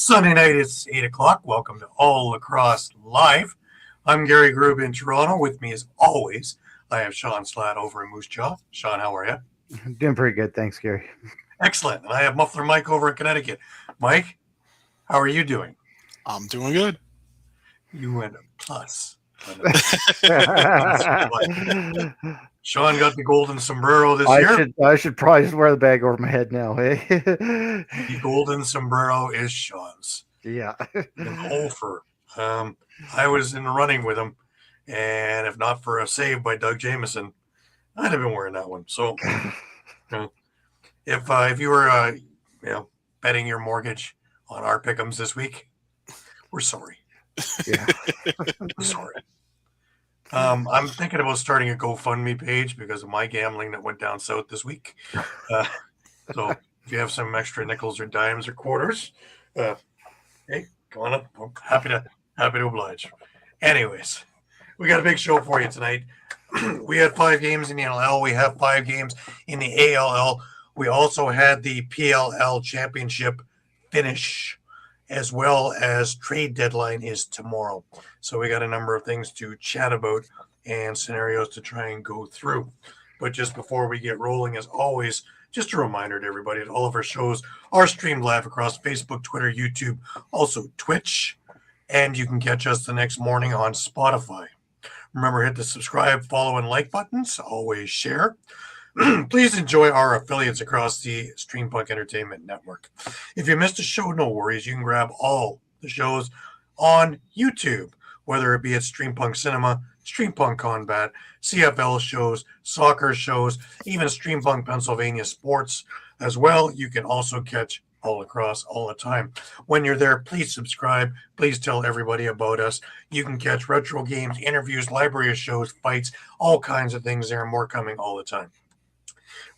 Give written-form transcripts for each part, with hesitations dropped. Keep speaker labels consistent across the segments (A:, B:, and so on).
A: Sunday night, it's 8 o'clock. Welcome to All Lacrosse Live. I'm Gary Groob in Toronto. With me, as always, I have Shawn Slaght over in Moose Jaw. Shawn, how are you?
B: Doing pretty good. Thanks, Gary.
A: Excellent. And I have Muffler Mike over in Connecticut. Mike, how are you doing?
C: I'm doing good.
A: You went a plus. Shawn got the golden sombrero this year.
B: I should probably just wear the bag over my head now. Hey?
A: The golden sombrero is Shawn's.
B: Yeah.
A: And Holfer. I was in the running with him, and if not for a save by Doug Jamieson, I'd have been wearing that one. So, if you were, betting your mortgage on our pick'ems this week, we're sorry.
B: Yeah.
A: We're sorry. I'm thinking about starting a GoFundMe page because of my gambling that went down south this week. So if you have some extra nickels or dimes or quarters, hey, come on up. I'm happy to oblige. Anyways, we got a big show for you tonight. We had 5 games in the NLL. We have 5 games in the ALL. We also had the PLL championship finish, as well as trade deadline is tomorrow. So we got a number of things to chat about and scenarios to try and go through. But just before we get rolling, as always, just a reminder to everybody that all of our shows are streamed live across Facebook, Twitter, YouTube, also Twitch, and you can catch us the next morning on Spotify. Remember, hit the subscribe, follow, and like buttons. Always share. Please enjoy our affiliates across the Streampunk Entertainment Network. If you missed a show, no worries. You can grab all the shows on YouTube, whether it be at Streampunk Cinema, Streampunk Combat, CFL shows, soccer shows, even Streampunk Pennsylvania Sports as well. You can also catch All Lacrosse all the time. When you're there, please subscribe. Please tell everybody about us. You can catch retro games, interviews, library of shows, fights, all kinds of things there, and more coming all the time.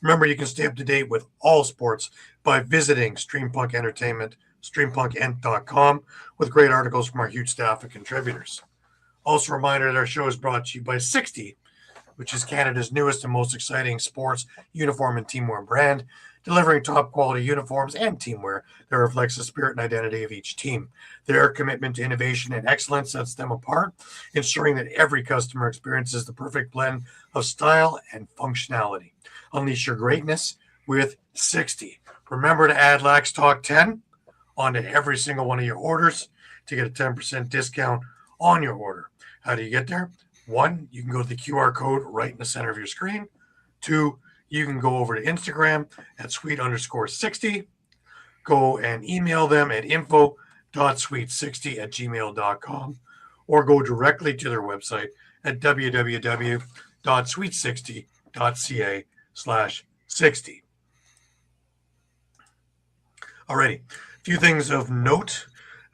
A: Remember, you can stay up to date with all sports by visiting Streampunk Entertainment, streampunkent.com, with great articles from our huge staff of contributors. Also, a reminder that our show is brought to you by 60, which is Canada's newest and most exciting sports uniform and teamwear brand, delivering top quality uniforms and teamwear that reflects the spirit and identity of each team. Their commitment to innovation and excellence sets them apart, ensuring that every customer experiences the perfect blend of style and functionality. Unleash your greatness with 60. Remember to add Lax Talk 10 onto every single one of your orders to get a 10% discount on your order. How do you get there? 1, you can go to the QR code right in the center of your screen. 2, you can go over to Instagram at sweet_60. Go and email them at info.sweet60@gmail.com, or go directly to their website at www.sweet60.ca/60. Alrighty, a few things of note.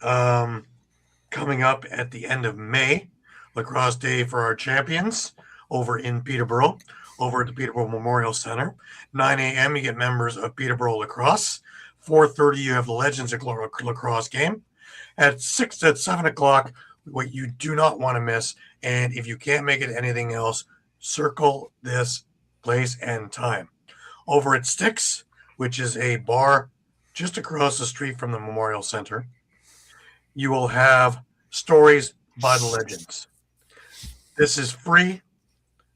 A: Coming up at the end of May, Lacrosse Day for our champions over in Peterborough, over at the Peterborough Memorial Center. 9 a.m. you get members of Peterborough Lacrosse. 4:30 you have the Legends of Lacrosse game. At 7 o'clock, what you do not want to miss, and if you can't make it anything else, circle this place and time. Over at Sticks, which is a bar just across the street from the Memorial Center, you will have Stories by the Legends. This is free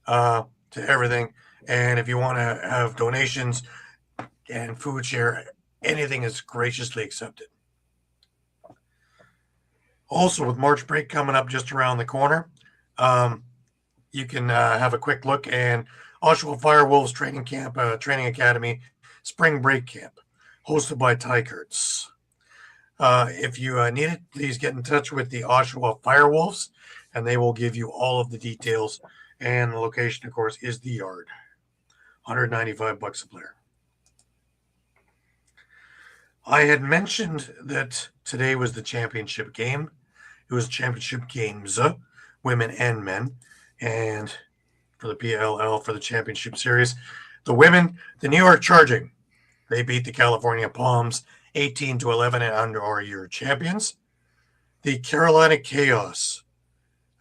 A: to everything, and if you want to have donations and food share, anything is graciously accepted. Also, with March break coming up just around the corner, you can have a quick look and Oshawa Firewolves Training Camp, Training Academy Spring Break Camp, hosted by Ty Kurtz. If you need it, please get in touch with the Oshawa Firewolves, and they will give you all of the details. And the location, of course, is the Yard. $195 a player. I had mentioned that today was the championship game. It was championship games, women and men. And for the PLL, for the championship series, the women, the New York Charging, they beat the California Palms 18-11 and under our year champions. The Carolina Chaos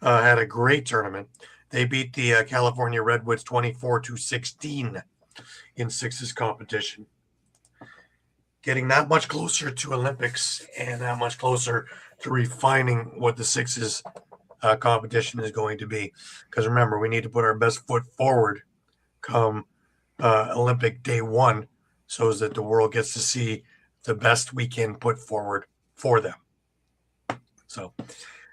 A: had a great tournament. They beat the California Redwoods 24-16 in sixes competition. getting that much closer to Olympics and that much closer to refining what the sixes competition is going to be. Because remember, we need to put our best foot forward come Olympic day one, so that the world gets to see the best we can put forward for them. So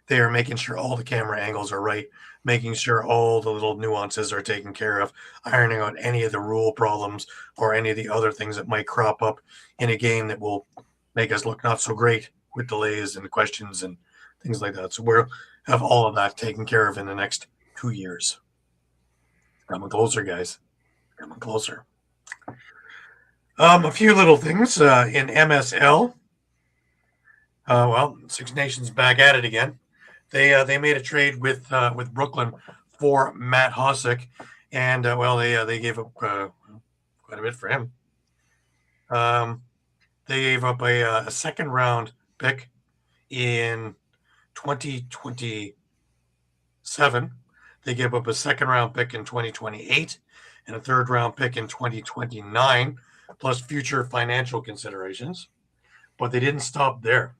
A: they are making sure all the camera angles are right, making sure all the little nuances are taken care of, ironing out any of the rule problems or any of the other things that might crop up in a game that will make us look not so great with delays and questions and things like that. So we'll have all of that taken care of in the next 2 years. Coming closer, guys. Coming closer. A few little things in MSL. Six Nations back at it again. They made a trade with Brooklyn for Matt Hosick, and they gave up quite a bit for him. They gave up a second round pick in 2027. They gave up a second round pick in 2028 and a third round pick in 2029, plus future financial considerations. But they didn't stop there.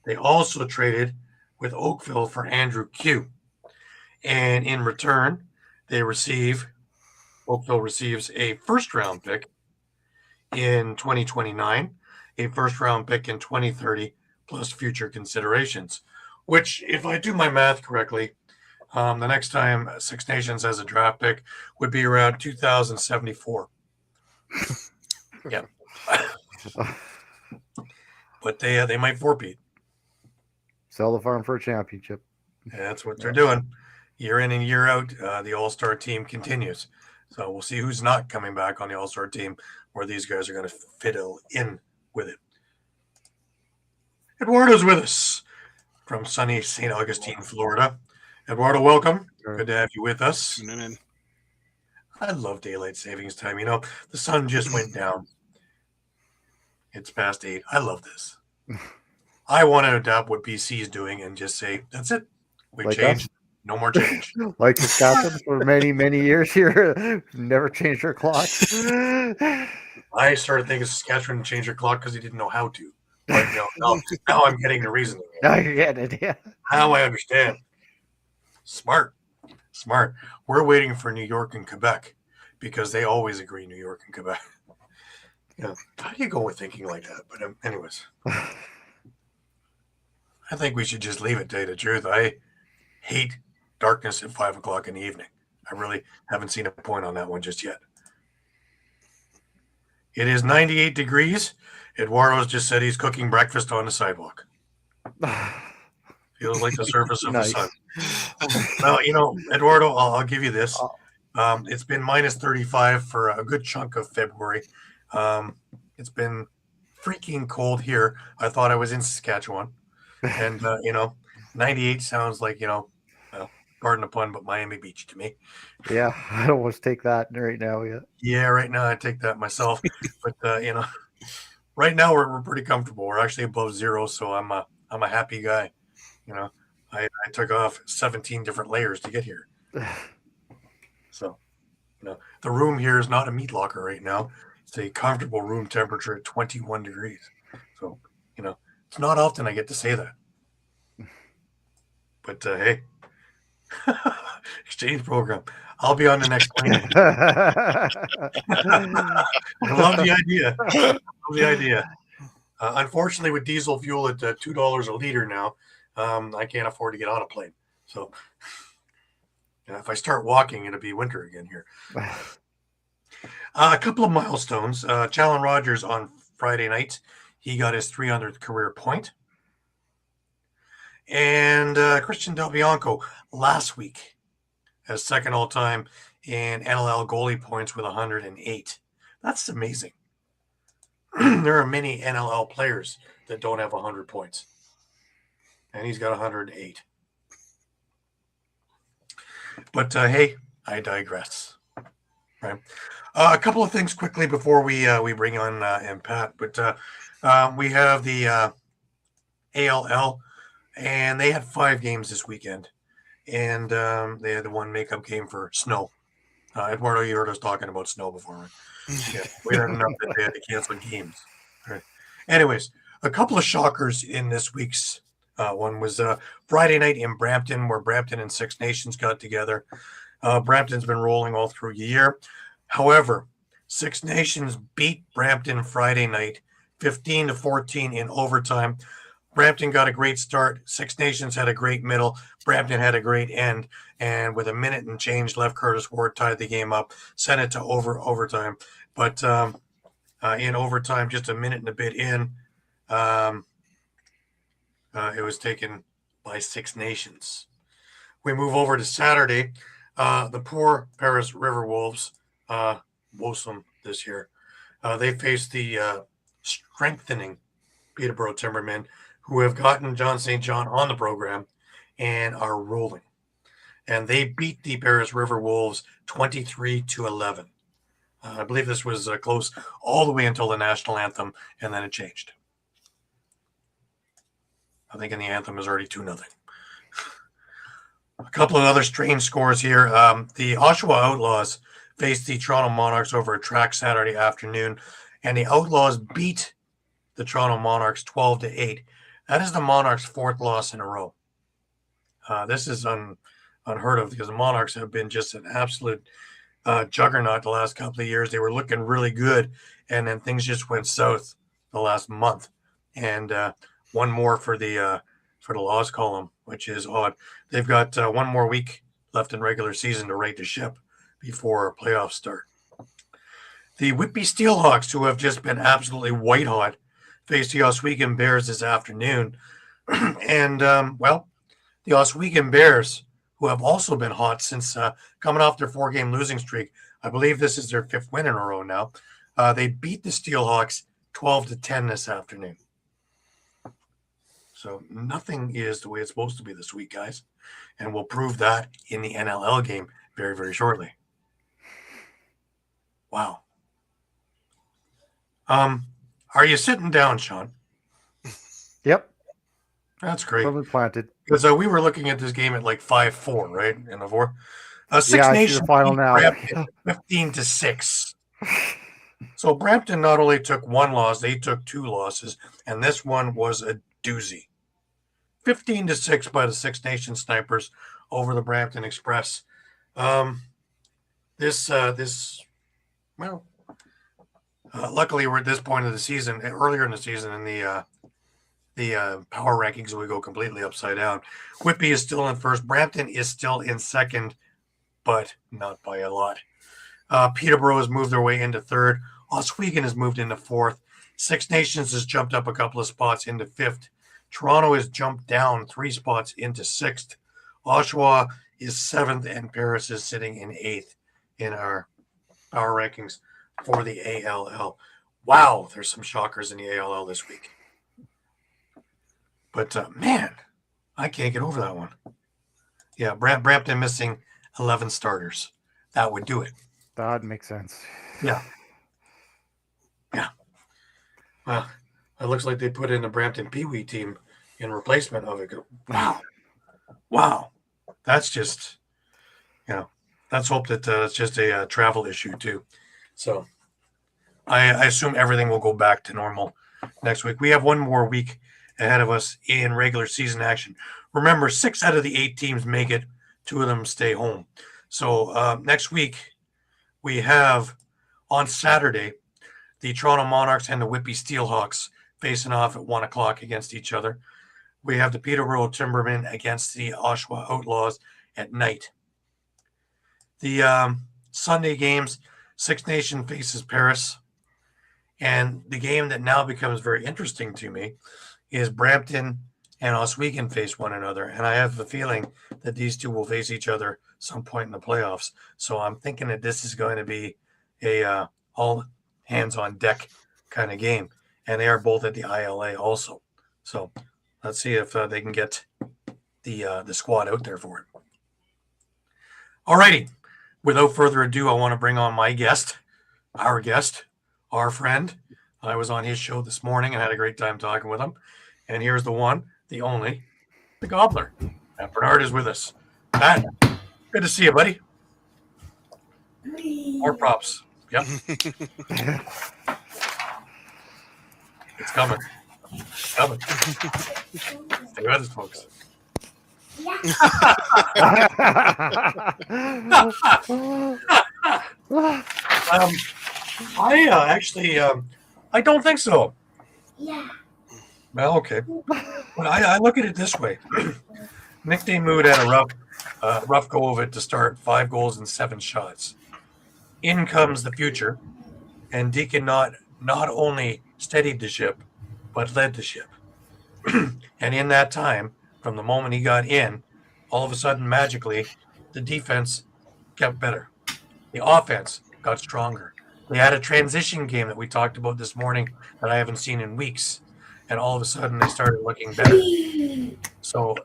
A: They also traded with Oakville for Andrew Q. And in return, Oakville receives a first round pick in 2029, a first round pick in 2030, plus future considerations, which, if I do my math correctly, the next time Six Nations has a draft pick would be around 2074. Yeah. But they might four-peat.
B: Sell the farm for a championship.
A: That's what they're doing. Year in and year out, the All-Star team continues. So we'll see who's not coming back on the All-Star team, where these guys are going to fiddle in with it. Eduardo's with us from sunny St. Augustine, Florida. Eduardo, welcome. Good to have you with us. I love daylight savings time. You know, the sun just went down. It's past 8. I love this. I want to adapt what BC is doing and just say, that's it. We
B: Like
A: changed.
B: us?
A: No more change.
B: Like Saskatchewan for many, many years here. Never changed their clock.
A: I started thinking Saskatchewan changed their clock because he didn't know how to. But now I'm getting the reasoning.
B: Now you get it, yeah.
A: Now I understand. Smart. We're waiting for New York and Quebec because they always agree New York and Quebec. How do you go with thinking like that? But anyways, I think we should just leave it, to tell you the truth. I hate darkness at 5 o'clock in the evening. I really haven't seen a point on that one just yet. It is 98 degrees. Eduardo's just said he's cooking breakfast on the sidewalk. Feels like the surface of
B: Nice.
A: the sun. Well, Eduardo, I'll give you this. It's been minus 35 for a good chunk of February. It's been freaking cold here. I thought I was in Saskatchewan. And, 98 sounds like, pardon the pun, but Miami Beach to me.
B: Yeah, I'd almost take that right now, yeah.
A: Yeah, right now I take that myself. But, right now we're pretty comfortable. We're actually above zero, so I'm a happy guy. I took off 17 different layers to get here. So, the room here is not a meat locker right now. It's a comfortable room temperature at 21 degrees. So, it's not often I get to say that. But, hey, exchange program. I'll be on the next plane. I love the idea. Unfortunately, with diesel fuel at $2 a liter now, I can't afford to get on a plane. So if I start walking, it'll be winter again here. A couple of milestones. Challen Rogers on Friday night, he got his 300th career point. And Christian Del Bianco last week as second all-time in NLL goalie points with 108. That's amazing. There are many NLL players that don't have 100 points. And he's got 108. But, hey, I digress. Right. A couple of things quickly before we bring on and Pat. But we have the ALL, and they had 5 games this weekend. And they had the one makeup game for snow. Eduardo, you heard us talking about snow before, right? Yeah, we had enough that they had to cancel games. Anyways, a couple of shockers in this week's one was Friday night in Brampton, where Brampton and Six Nations got together. Brampton's been rolling all through the year. However, Six Nations beat Brampton Friday night 15-14 in overtime. Brampton got a great start. Six Nations had a great middle. Brampton had a great end. And with a minute and change left, Curtis Ward tied the game up, sent it to overtime. But in overtime, just a minute and a bit in, it was taken by Six Nations. We move over to Saturday. The poor Paris River Wolves, Woosum this year, they faced the strengthening Peterborough Timbermen, who have gotten John St. John on the program and are rolling. And they beat the Paris River Wolves 23-11. I believe this was close all the way until the national anthem, and then it changed. I think in the anthem is already 2-0. A couple of other strange scores here. The Oshawa Outlaws faced the Toronto Monarchs over a track Saturday afternoon, and the Outlaws beat the Toronto Monarchs 12-8. That is the Monarchs' fourth loss in a row. This is unheard of because the Monarchs have been just an absolute juggernaut the last couple of years. They were looking really good, and then things just went south the last month. And one more for the loss column, which is odd. They've got one more week left in regular season to right the ship before playoffs start. The Whitby Steelhawks, who have just been absolutely white hot, faced the Oswego Bears this afternoon. And, the Oswego Bears, who have also been hot since coming off their 4-game losing streak, I believe this is their 5th win in a row now. They beat the Steelhawks 12-10 this afternoon. So nothing is the way it's supposed to be this week, guys. And we'll prove that in the NLL game very, very shortly. Wow. Are you sitting down, Shawn?
B: Yep.
A: That's great.
B: Firmly planted.
A: Because we were looking at this game at like 5-4, right? In the fourth. Six
B: I see
A: Nations
B: the final now.
A: 15-6. So Brampton not only took one loss, they took 2 losses, and this one was a doozy. 15-6 by the Six Nations Snipers over the Brampton Express. Luckily we're at this point of the season, earlier in the season, in the power rankings, we go completely upside down. Whitby is still in first. Brampton is still in second, but not by a lot. Peterborough has moved their way into third. Oswego has moved into fourth. Six Nations has jumped up a couple of spots into fifth. Toronto has jumped down 3 spots into sixth. Oshawa is seventh, and Paris is sitting in eighth in our power rankings for the ALL. Wow, there's some shockers in the ALL this week. But, man, I can't get over that one. Yeah, Brampton missing 11 starters. That would do it.
B: That makes sense.
A: Yeah. Well, it looks like they put in the Brampton Pee Wee team in replacement of it. Wow. That's just, let's hope that it's just a travel issue too. So I assume everything will go back to normal next week. We have one more week ahead of us in regular season action. Remember, 6 out of the 8 teams make it. 2 of them stay home. So next week we have on Saturday the Toronto Monarchs and the Whitby Steelhawks facing off at 1 o'clock against each other. We have the Peterborough Timbermen against the Oshawa Outlaws at night. The Sunday games, Six Nation faces Paris. And the game that now becomes very interesting to me is Brampton and Oswego face one another. And I have a feeling that these two will face each other some point in the playoffs. So I'm thinking that this is going to be a all hands on deck kind of game. And they are both at the ILA also. So let's see if they can get the squad out there for it. All righty. Without further ado, I want to bring on my guest, our friend. I was on his show this morning and had a great time talking with him. And here's the one, the only, the Gobbler. Matt Bernard is with us. Matt, good to see you, buddy. More props. Yep. It's coming. It's coming. Stay with us, folks. I don't think so.
C: Yeah.
A: Well, okay. But I look at it this way. Nick Damoud had a rough go of it to start, 5 goals and 7 shots. In comes the future, and Deacon not only steadied the ship, but led the ship. And in that time, from the moment he got in, all of a sudden, magically, the defense got better. The offense got stronger. They had a transition game that we talked about this morning that I haven't seen in weeks. And all of a sudden, they started looking better. So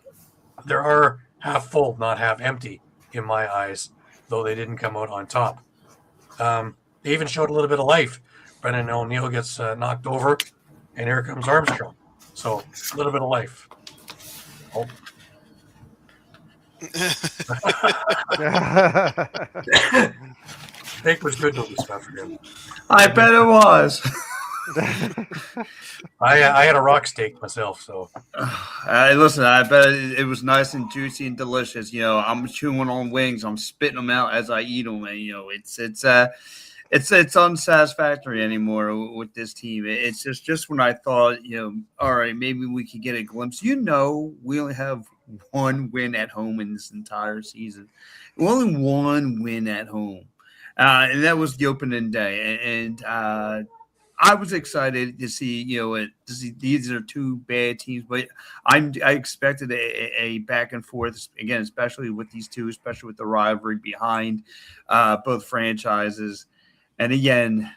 A: there are half full, not half empty in my eyes, though they didn't come out on top. They even showed a little bit of life. Brendan O'Neill gets knocked over, and here comes Armstrong. So a little bit of life. Oh. Steak was good though this afternoon.
D: I bet it was.
A: I had a rock steak myself, so.
D: Listen, I bet it was nice and juicy and delicious. You know, I'm chewing on wings. I'm spitting them out as I eat them, and you know, it's unsatisfactory anymore with this team. It's just when I thought, you know, all right, maybe we could get a glimpse. You know, we only have one win at home in this entire season. Only one win at home, and that was the opening day. And I was excited to see, you know, these are two bad teams, but I expected a back and forth again, especially with these two, especially with the rivalry behind both franchises. And again,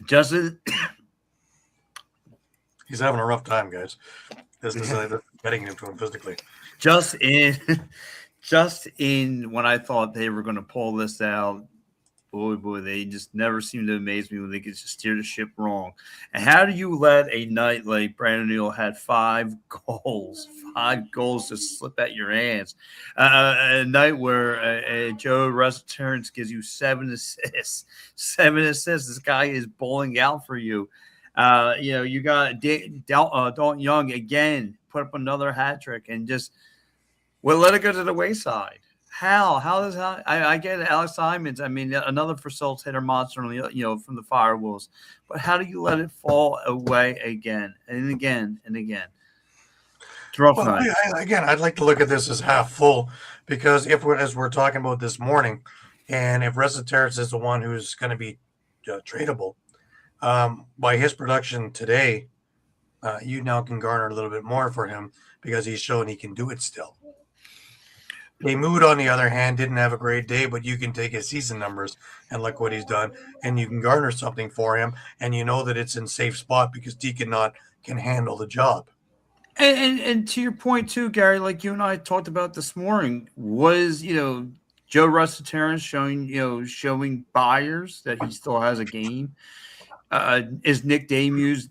D: Justin,
A: he's having a rough time, guys. This is getting into him physically.
D: Just in when I thought they were going to pull this out. Boy, they just never seem to amaze me when they get to steer the ship wrong. And how do you let a night like Brandon O'Neill had 5 goals just slip at your hands? A night where Joe Terrence gives you 7 assists. 7 assists. This guy is bowling out for you. You know, you got Dalton Young again, put up another hat trick and just let it go to the wayside. How does I get Alex Simons? I mean, another facilitator monster, you know, from the Firewolves. But how do you let it fall away again and again and again? It's rough night.
A: I'd like to look at this as half full because as we're talking about this morning, and if Reza Terrace is the one who's going to be tradable, by his production today, you now can garner a little bit more for him because he's shown he can do it still. Damoud, on the other hand, didn't have a great day, but you can take his season numbers and look what he's done, and you can garner something for him, and you know that it's in safe spot because Deacon can handle the job.
D: And to your point too, Gary, like you and I talked about this morning, was, you know, Joe Terrence showing buyers that he still has a game. Is Nick Damoud's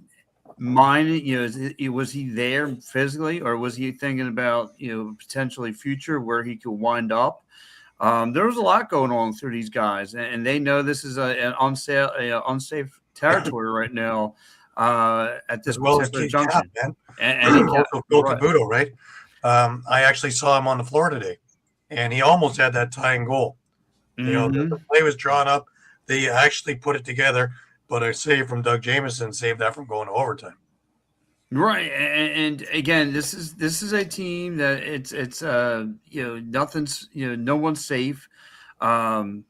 D: mind, you know, was he there physically, or was he thinking about, you know, potentially future where he could wind up? There was a lot going on through these guys, and they know this is an unsafe territory right now at this particular junction.
A: And also Phil Cabuto, right? I actually saw him on the floor today, and he almost had that tying goal. Mm-hmm. You know, the play was drawn up. They actually put it together. But a save from Doug Jamieson saved that from going to overtime.
D: Right, and again, this is a team that it's you know, nothing's, you know, no one's safe from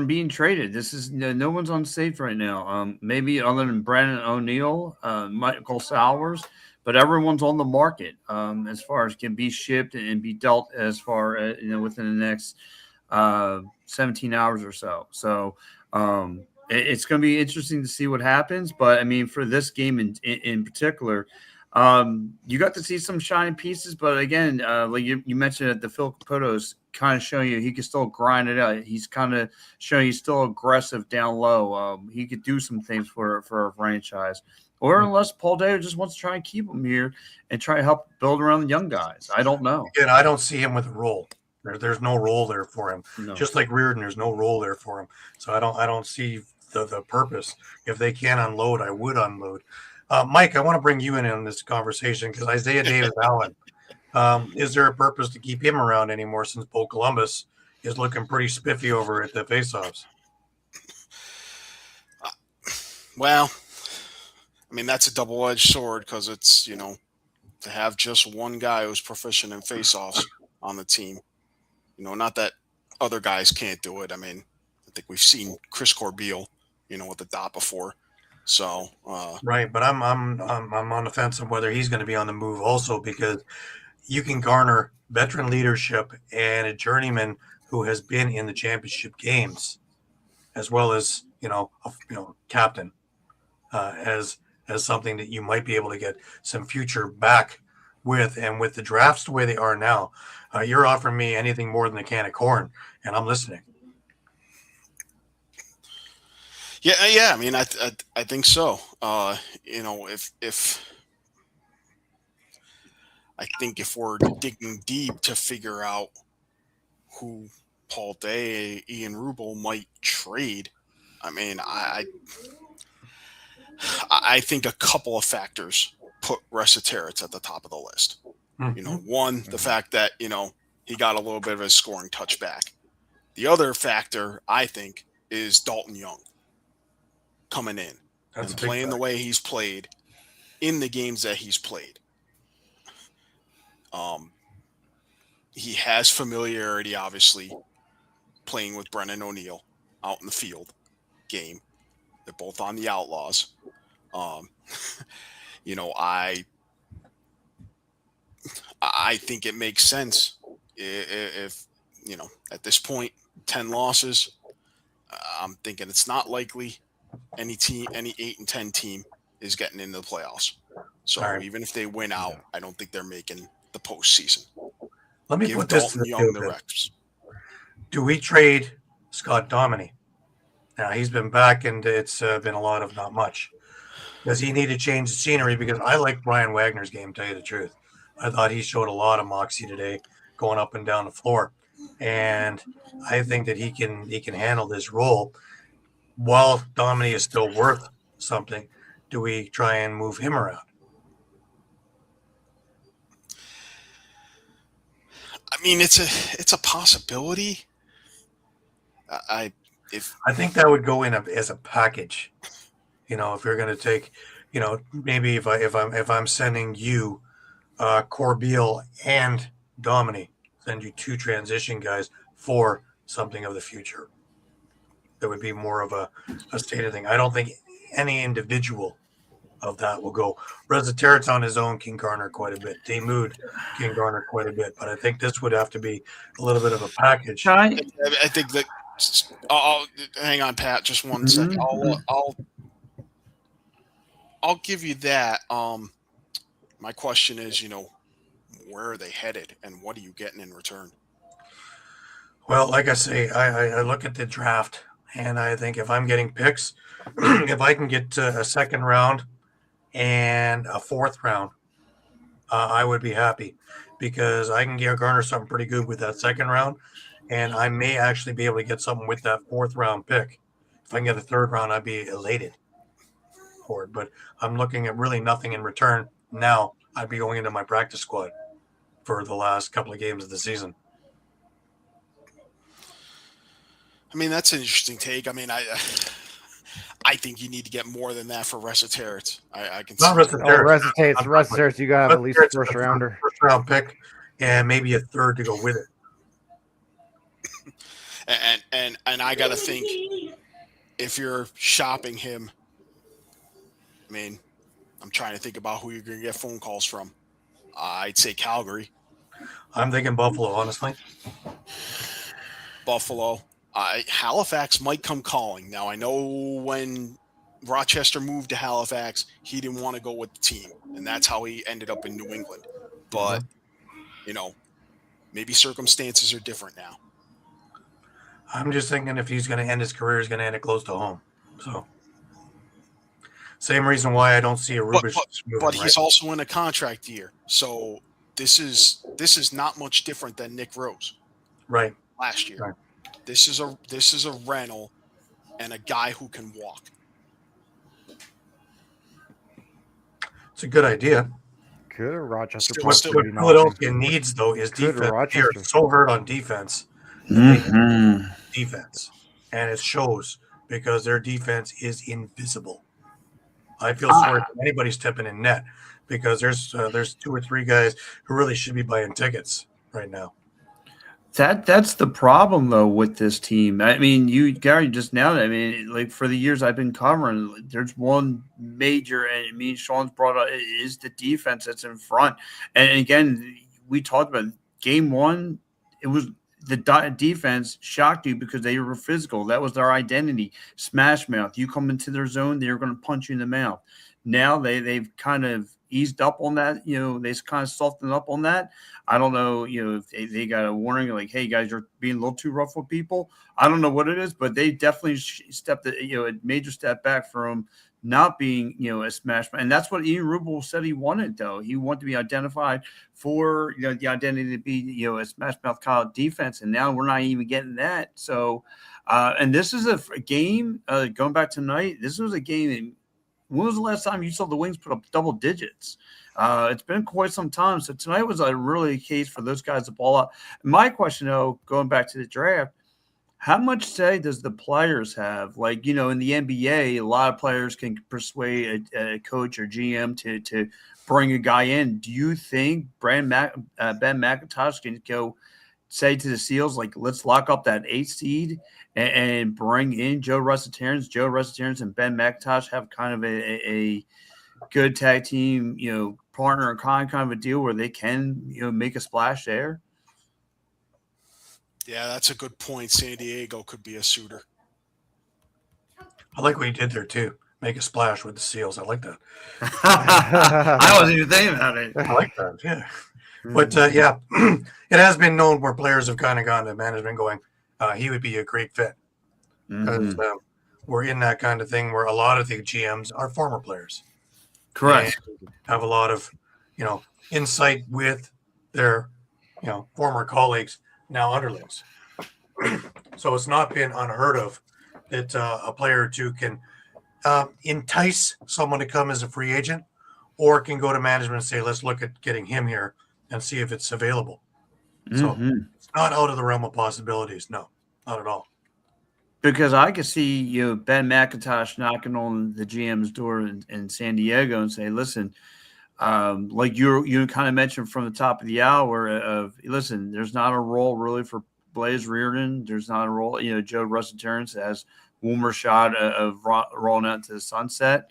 D: being traded. This is no one's unsafe right now. Maybe other than Brandon O'Neill, Michael Sowers, but everyone's on the market as far as can be shipped and be dealt as far as, you know, within the next 17 hours or so. So. It's going to be interesting to see what happens, but I mean, for this game in particular, you got to see some shining pieces. But again, like you mentioned, that the Phil Caputo's kind of showing you he can still grind it out. He's kind of showing he's still aggressive down low. He could do some things for a franchise, or unless Paul Data just wants to try and keep him here and try to help build around the young guys. I don't know.
A: Again, I don't see him with a role. There's no role there for him.
D: No.
A: Just like Reardon, there's no role there for him. So I don't see the purpose. If they can unload, I would unload. Mike, I want to bring you in on this conversation because Isaiah Davis Allen, is there a purpose to keep him around anymore since Bo Columbus is looking pretty spiffy over at the faceoffs?
C: Well, I mean, that's a double-edged sword because it's, to have just one guy who's proficient in faceoffs on the team, not that other guys can't do it. I mean, I think we've seen Chris Corbeil, with the dot before. So,
A: right. But I'm on the fence of whether he's going to be on the move also, because you can garner veteran leadership and a journeyman who has been in the championship games, as well as, captain, as something that you might be able to get some future back with. And with the drafts the way they are now, you're offering me anything more than a can of corn, and I'm listening.
C: Yeah. I mean, I think so. If I think if we're digging deep to figure out who Paul Day, Ian Rubel might trade, I mean, I think a couple of factors put Resetarits at the top of the list.
A: Mm-hmm.
C: One, the fact that, he got a little bit of a scoring touch back. The other factor, I think, is Dalton Young coming in and playing the way he's played in the games that he's played. He has familiarity, obviously, playing with Brennan O'Neill out in the field game. They're both on the Outlaws. I think it makes sense if at this point, 10 losses. I'm thinking it's not likely any 8-10 team is getting into the playoffs. So even if they win out, I don't think they're making the postseason.
A: Let me put this to the
C: Rex.
A: Do we trade Scott Dominey? Now he's been back, and it's been a lot of not much. Does he need to change the scenery? Because I like Brian Wagner's game, to tell you the truth. I thought he showed a lot of moxie today, going up and down the floor, and I think that he can handle this role. While Dominey is still worth something, do we try and move him around?
C: I mean, it's a possibility. I
A: think that would go in as a package. If you're going to take, maybe if I'm sending you Corbeil and Dominey, send you two transition guys for something of the future. There would be more of a stated thing. I don't think any individual of that will go. Resetarits on his own can garner quite a bit. D-Mood can garner quite a bit, but I think this would have to be a little bit of a package.
C: I think that. Hang on, Pat. Just one second. I'll give you that. My question is, where are they headed, and what are you getting in return?
A: Well, like I say, I look at the draft, and I think if I'm getting picks, if I can get a second round and a fourth round, I would be happy, because I can garner something pretty good with that second round, and I may actually be able to get something with that fourth round pick. If I can get a third round, I'd be elated for it. But I'm looking at really nothing in return now. I'd be going into my practice squad for the last couple of games of the season.
C: I mean, that's an interesting take. I mean, I think you need to get more than that for Resetarits. I can
A: not
B: Resetarits. Resetarits, you got to have at least a first rounder,
A: first round pick, and maybe a third to go with it.
C: And I got to think, if you're shopping him, I mean, I'm trying to think about who you're going to get phone calls from. I'd say Calgary.
A: I'm thinking Buffalo, honestly.
C: Buffalo. Halifax might come calling. Now, I know when Rochester moved to Halifax, he didn't want to go with the team, and that's how he ended up in New England. But, maybe circumstances are different now.
A: I'm just thinking if he's going to end his career, he's going to end it close to home. So, same reason why I don't see a Rubish moving.
C: But he's also in a contract year, so this is not much different than Nick Rose,
A: right?
C: Last year,
A: right.
C: This is a rental and a guy who can walk.
A: It's a good idea.
B: Could have Rochester
C: Still-
A: What
B: possibly not
A: Philadelphia needs, though, is
B: Could
A: defense. They are
B: Rochester.
A: so hurt on defense that they need
D: Mhm.
A: defense, and it shows because their defense is invisible. I feel
D: Ah.
A: sorry for anybody stepping in net because there's 2 or 3 guys who really should be buying tickets right now.
D: That's the problem though with this team. I mean, Gary just nailed it. I mean, like for the years I've been covering, there's one major, and I mean Sean's brought up is the defense that's in front. And again, we talked about game one. It was the defense shocked you because they were physical. That was their identity. Smash mouth. You come into their zone, they're going to punch you in the mouth. Now they've kind of eased up on that. They kind of softened up on that. I don't know, if they got a warning like, hey, guys, you're being a little too rough with people. I don't know what it is, but they definitely stepped, a major step back from not being, a smash. And that's what Ian Rubel said he wanted, though. He wanted to be identified for, the identity to be, a smash mouth college defense. And now we're not even getting that. So, and this is a game, going back tonight, this was a game. When was the last time you saw the Wings put up double digits? It's been quite some time. So tonight was a really case for those guys to ball out. My question, though, going back to the draft, how much say does the players have? Like, in the NBA, a lot of players can persuade a coach or GM to bring a guy in. Do you think Ben McIntosh can go say to the Seals, like, let's lock up that 8th seed and bring in Joe Russell-Terrence? Joe Russell-Terrence and Ben McIntosh have kind of a good tag team, partner and kind of a deal where they can, make a splash there.
C: Yeah, that's a good point. San Diego could be a suitor.
A: I like what he did there too. Make a splash with the Seals. I like that.
D: I wasn't even thinking about it.
A: I like that. Yeah. But yeah, it has been known where players have kind of gone to management going, he would be a great fit. Because we're in that kind of thing where a lot of the GMs are former players.
D: Correct.
A: And have a lot of, insight with their, former colleagues, now underlings. So it's not been unheard of that a player or two can entice someone to come as a free agent, or can go to management and say, let's look at getting him here and see if it's available. So it's not out of the realm of possibilities. No, not at all.
D: Because I could see, Ben McIntosh knocking on the GM's door in San Diego and say, listen, like you kind of mentioned from the top of the hour of, listen, there's not a role really for Blaze Reardon. There's not a role, Joe Russell-Terrence has one more shot of rolling out to the sunset.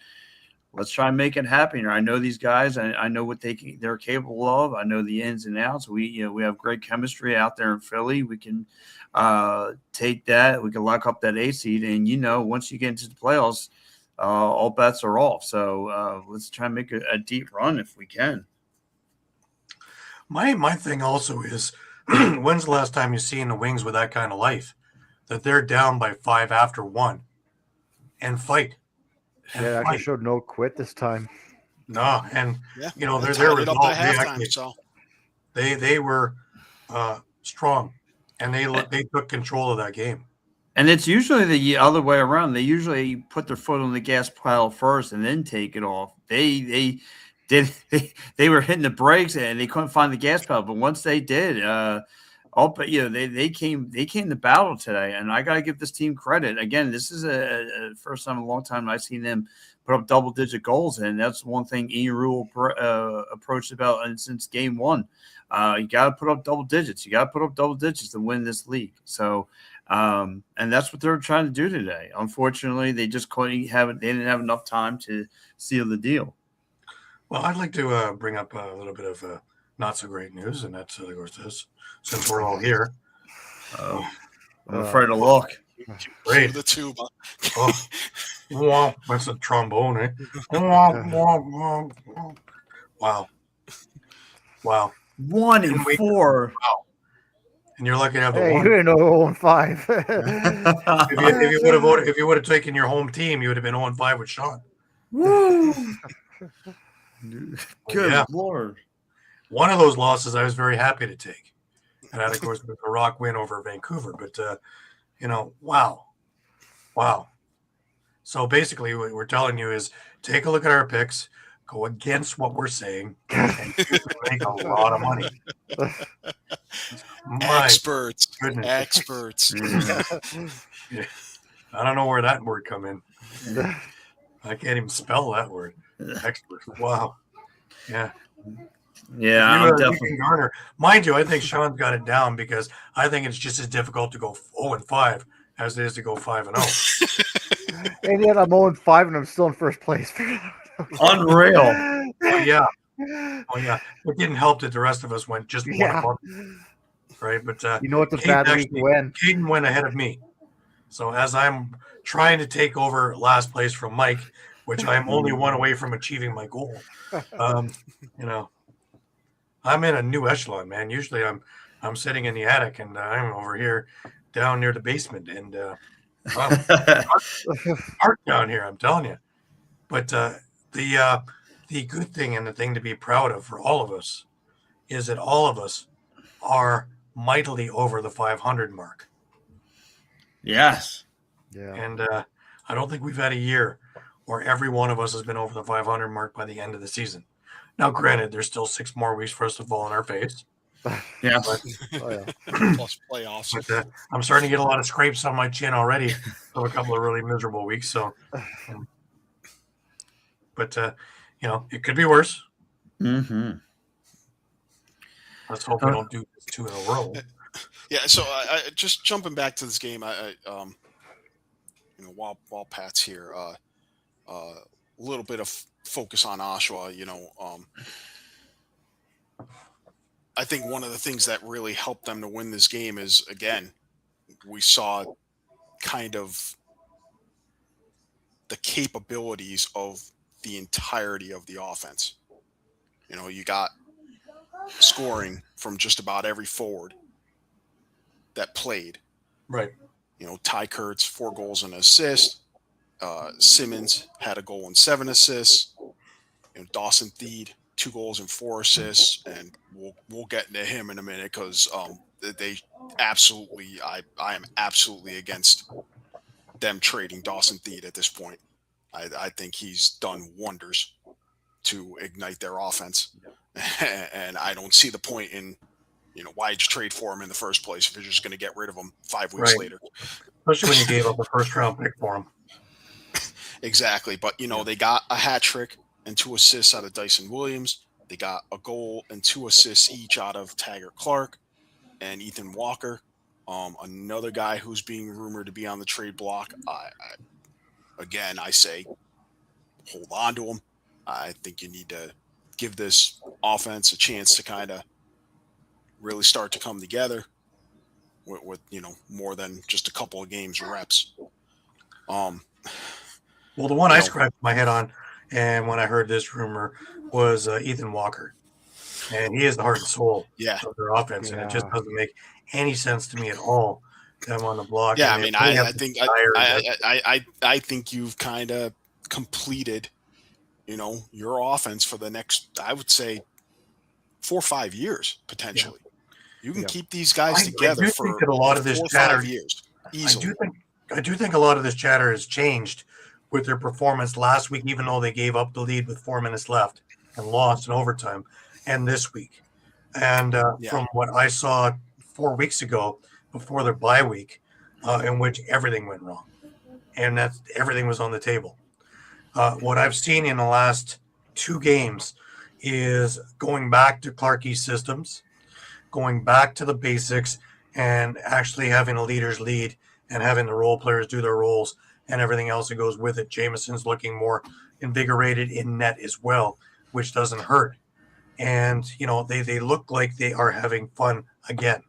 D: Let's try and make it happen here. I know these guys. I know what they're capable of. I know the ins and outs. We have great chemistry out there in Philly. We can take that. We can lock up that 8th seed, and once you get into the playoffs, all bets are off. So let's try and make a deep run if we can.
A: My thing also is, when's the last time you've seen the Wings with that kind of life, that they're down by 5 after 1 and fight?
B: Yeah, actually showed no quit this time.
A: No, and
C: Yeah,
A: their
C: tied it up
A: result,
C: at halftime. So
A: they were strong, and they took control of that game.
D: And it's usually the other way around. They usually put their foot on the gas pedal first and then take it off. They were hitting the brakes and they couldn't find the gas pedal, but once they did, they came to battle today, and I got to give this team credit. Again, this is a first time in a long time I've seen them put up double-digit goals, and that's one thing Ian Rule approached about since game one. You got to put up double digits. You got to put up double digits to win this league. So, and that's what they're trying to do today. Unfortunately, they just couldn't have it. They didn't have enough time to seal the deal.
A: Well, I'd like to bring up a little bit of not so great news, and that's of course this. Since we're all here,
D: I'm afraid to look.
A: Great.
C: the tuba.
A: Wow, that's a trombone, eh? Wow.
D: 1-4.
A: And you're lucky to have the
B: Hey, you
A: one.
B: didn't know 0-5.
A: If you would have taken your home team, you would have been 0-5 with Shawn.
D: Woo! Good
A: Yeah.
D: Lord.
A: One of those losses I was very happy to take. And that, of course, was the Rock win over Vancouver. But, wow. So basically what we're telling you is take a look at our picks, go against what we're saying and you can make a lot of money. My
C: Experts.
A: goodness.
C: Experts.
A: Yeah. I don't know where that word come in. I can't even spell that word. Expert. Wow. Yeah.
D: Yeah,
A: You,
D: I'm
A: you
D: definitely.
A: can garner. Mind you, I think Shawn's got it down because I think it's just as difficult to go 0-5 as it is to go 5-0.
B: And yet I'm 0-5 and I'm still in first place.
D: Unreal.
A: Oh yeah. Oh yeah. It didn't help that the rest of us went just one
B: Yeah.
A: above, right? But
B: You know what's a
A: Caden
B: bad league to
A: actually-
B: win?
A: Caden went ahead of me. So as I'm trying to take over last place from Mike, which I'm only one away from achieving my goal, you know, I'm in a new echelon, man. Usually I'm sitting in the attic and I'm over here down near the basement and hard down here, I'm telling you. But the good thing and the thing to be proud of for all of us is that all of us are mightily over the 500 mark.
D: Yes.
B: Yeah.
A: And I don't think we've had a year where every one of us has been over the 500 mark by the end of the season. Now, granted, there's still 6 more weeks for us to fall in our face.
D: Yeah.
B: Oh, yeah.
C: Plus playoffs.
A: But I'm starting to get a lot of scrapes on my chin already from a couple of really miserable weeks. So, but you know, it could be worse.
D: Mm-hmm.
A: Let's hope we don't do this 2 in a row.
C: Yeah, so I just jumping back to this game, you know, while Pat's here, a little bit of focus on Oshawa. You know, I think one of the things that really helped them to win this game is, again, we saw kind of the capabilities of the entirety of the offense. You know, you got scoring from just about every forward that played.
A: Right.
C: You know, Ty Kurtz, 4 goals and an assist. Simmons had a goal and 7 assists. You know, Dawson Theed, 2 goals and 4 assists. And we'll get into him in a minute because they absolutely, I am absolutely against them trading Dawson Theed at this point. I think he's done wonders to ignite their offense. And I don't see the point in, you know, why'd you trade for him in the first place if you're just going to get rid of him 5 weeks
A: Right.
C: later?
A: Especially when you gave up a first-round pick for him.
C: Exactly. But, you know, they got a hat trick and 2 assists out of Dyson Williams. They got a goal and 2 assists each out of Taggart Clark and Ethan Walker. Another guy who's being rumored to be on the trade block. I say hold on to him. I think you need to give this offense a chance to kind of really start to come together with you know, more than just a couple of games reps.
A: Well, the one I scratched my head on, and when I heard this rumor, was Ethan Walker. And he is the heart and soul of their offense, and it just doesn't make any sense to me at all. Them on the block.
C: Yeah,
A: and
C: I mean, I think you've kind of completed, you know, your offense for the next, I would say, 4 or 5 years potentially. Yeah. You can keep these guys together for
A: a lot of this
C: 4 or
A: chatter,
C: 5 years easily.
A: I do think a lot of this chatter has changed with their performance last week, even though they gave up the lead with 4 minutes left and lost in overtime, and this week. And from what I saw 4 weeks ago, before their bye week, in which everything went wrong, and that everything was on the table. What I've seen in the last 2 games is going back to Clarkie's systems, going back to the basics, and actually having a leader's lead and having the role players do their roles and everything else that goes with it. Jameson's looking more invigorated in net as well, which doesn't hurt. And, you know, they look like they are having fun again,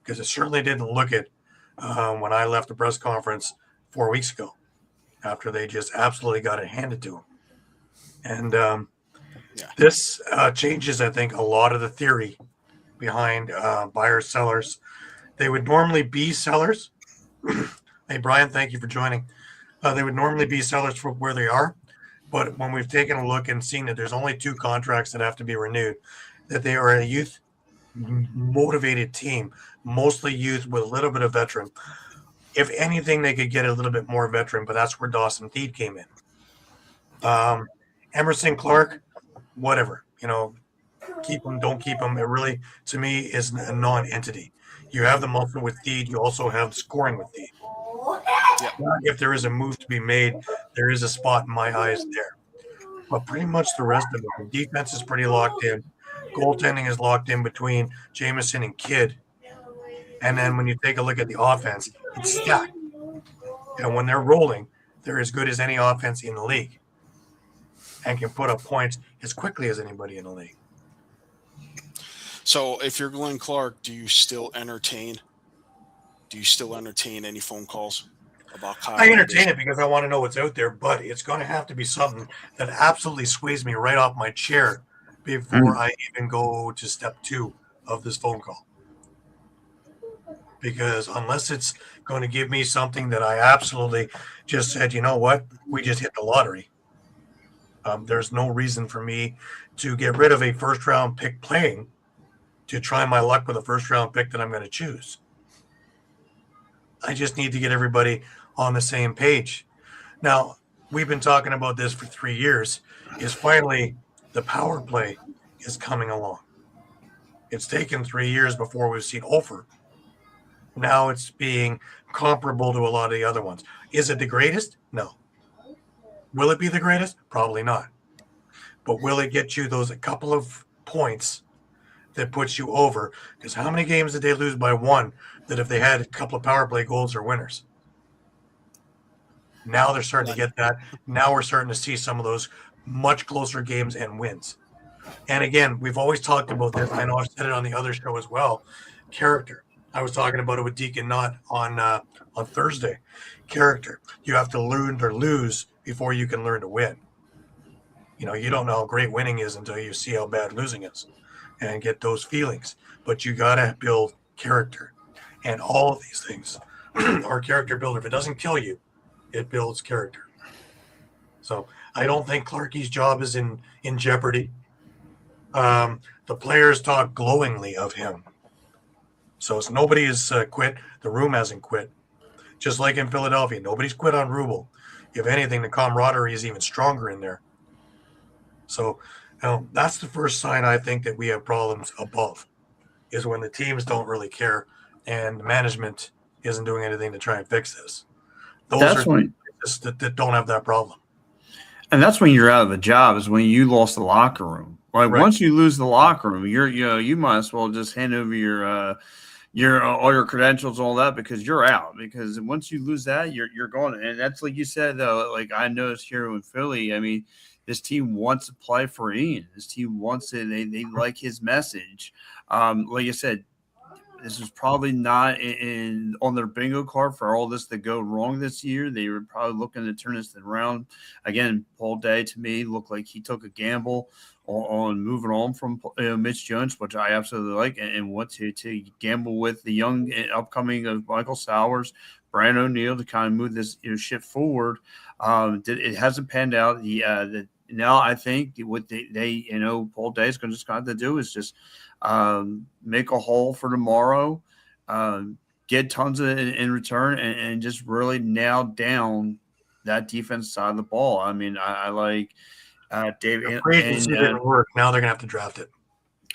A: because it certainly didn't look it when I left the press conference 4 weeks ago after they just absolutely got it handed to them. And this changes, I think, a lot of the theory behind buyers, sellers. They would normally be sellers. Hey, Brian, thank you for joining. They would normally be sellers for where they are. But when we've taken a look and seen that there's only 2 contracts that have to be renewed, that they are a youth motivated team, mostly youth with a little bit of veteran. If anything, they could get a little bit more veteran, but that's where Dawson Theed came in. Emerson, Clark, whatever. Keep them, don't keep them. It really, to me, is a non-entity. You have the Muffler with Deed. You also have scoring with Deed.
C: Yep.
A: If there is a move to be made, there is a spot in my eyes there. But pretty much the rest of it, the defense is pretty locked in. Goaltending is locked in between Jameson and Kidd. And then when you take a look at the offense, it's stacked. And when they're rolling, they're as good as any offense in the league and can put up points as quickly as anybody in the league.
C: So if you're Glenn Clark, do you still entertain any phone calls about Kyle?
A: I entertain it because I want to know what's out there, but it's going to have to be something that absolutely sways me right off my chair before I even go to step 2 of this phone call. Because unless it's going to give me something that I absolutely just said, you know what, we just hit the lottery. There's no reason for me to get rid of a first-round pick playing to try my luck with a first-round pick that I'm going to choose. I just need to get everybody on the same page. Now, we've been talking about this for 3 years, is finally the power play is coming along. It's taken 3 years before we've seen Ofer. Now it's being comparable to a lot of the other ones. Is it the greatest? No. Will it be the greatest? Probably not. But will it get you those a couple of points that puts you over? Because how many games did they lose by 1 that if they had a couple of power play goals are winners? Now they're starting to get that. Now we're starting to see some of those much closer games and wins. And again, we've always talked about this. I know I've said it on the other show as well. Character. I was talking about it with Deacon Knott on Thursday. Character. You have to learn to lose before you can learn to win. You don't know how great winning is until you see how bad losing is and get those feelings. But you got to build character. And all of these things are character builder. If it doesn't kill you, it builds character. So I don't think Clarkie's job is in jeopardy. The players talk glowingly of him. So nobody has quit. The room hasn't quit. Just like in Philadelphia, nobody's quit on Rubel. If anything, the camaraderie is even stronger in there. So that's the first sign I think that we have problems above, is when the teams don't really care and management isn't doing anything to try and fix this. Those that don't have that problem.
D: And that's when you're out of the job, is when you lost the locker room. Like
A: Right.
D: Once you lose the locker room, you might as well just hand over your all your credentials, all that, because you're out. Because once you lose that, you're gone. And that's like you said, though. Like I noticed here in Philly, I mean, this team wants to play for Ian. This team wants it. They like his message. Like I said, this was probably not on their bingo card for all this to go wrong this year. They were probably looking to turn this around. Again, Paul Day, to me, looked like he took a gamble on moving on from Mitch Jones, which I absolutely like, and want to gamble with the young upcoming of Michael Sowers, Brian O'Neill, to kind of move this ship forward. It hasn't panned out. Now I think what Paul Day is going to just have to do is just make a hole for tomorrow, get tons of in return, and just really nail down that defense side of the ball. I mean, I like David.
A: Free agency didn't work. Now they're going to have to draft it.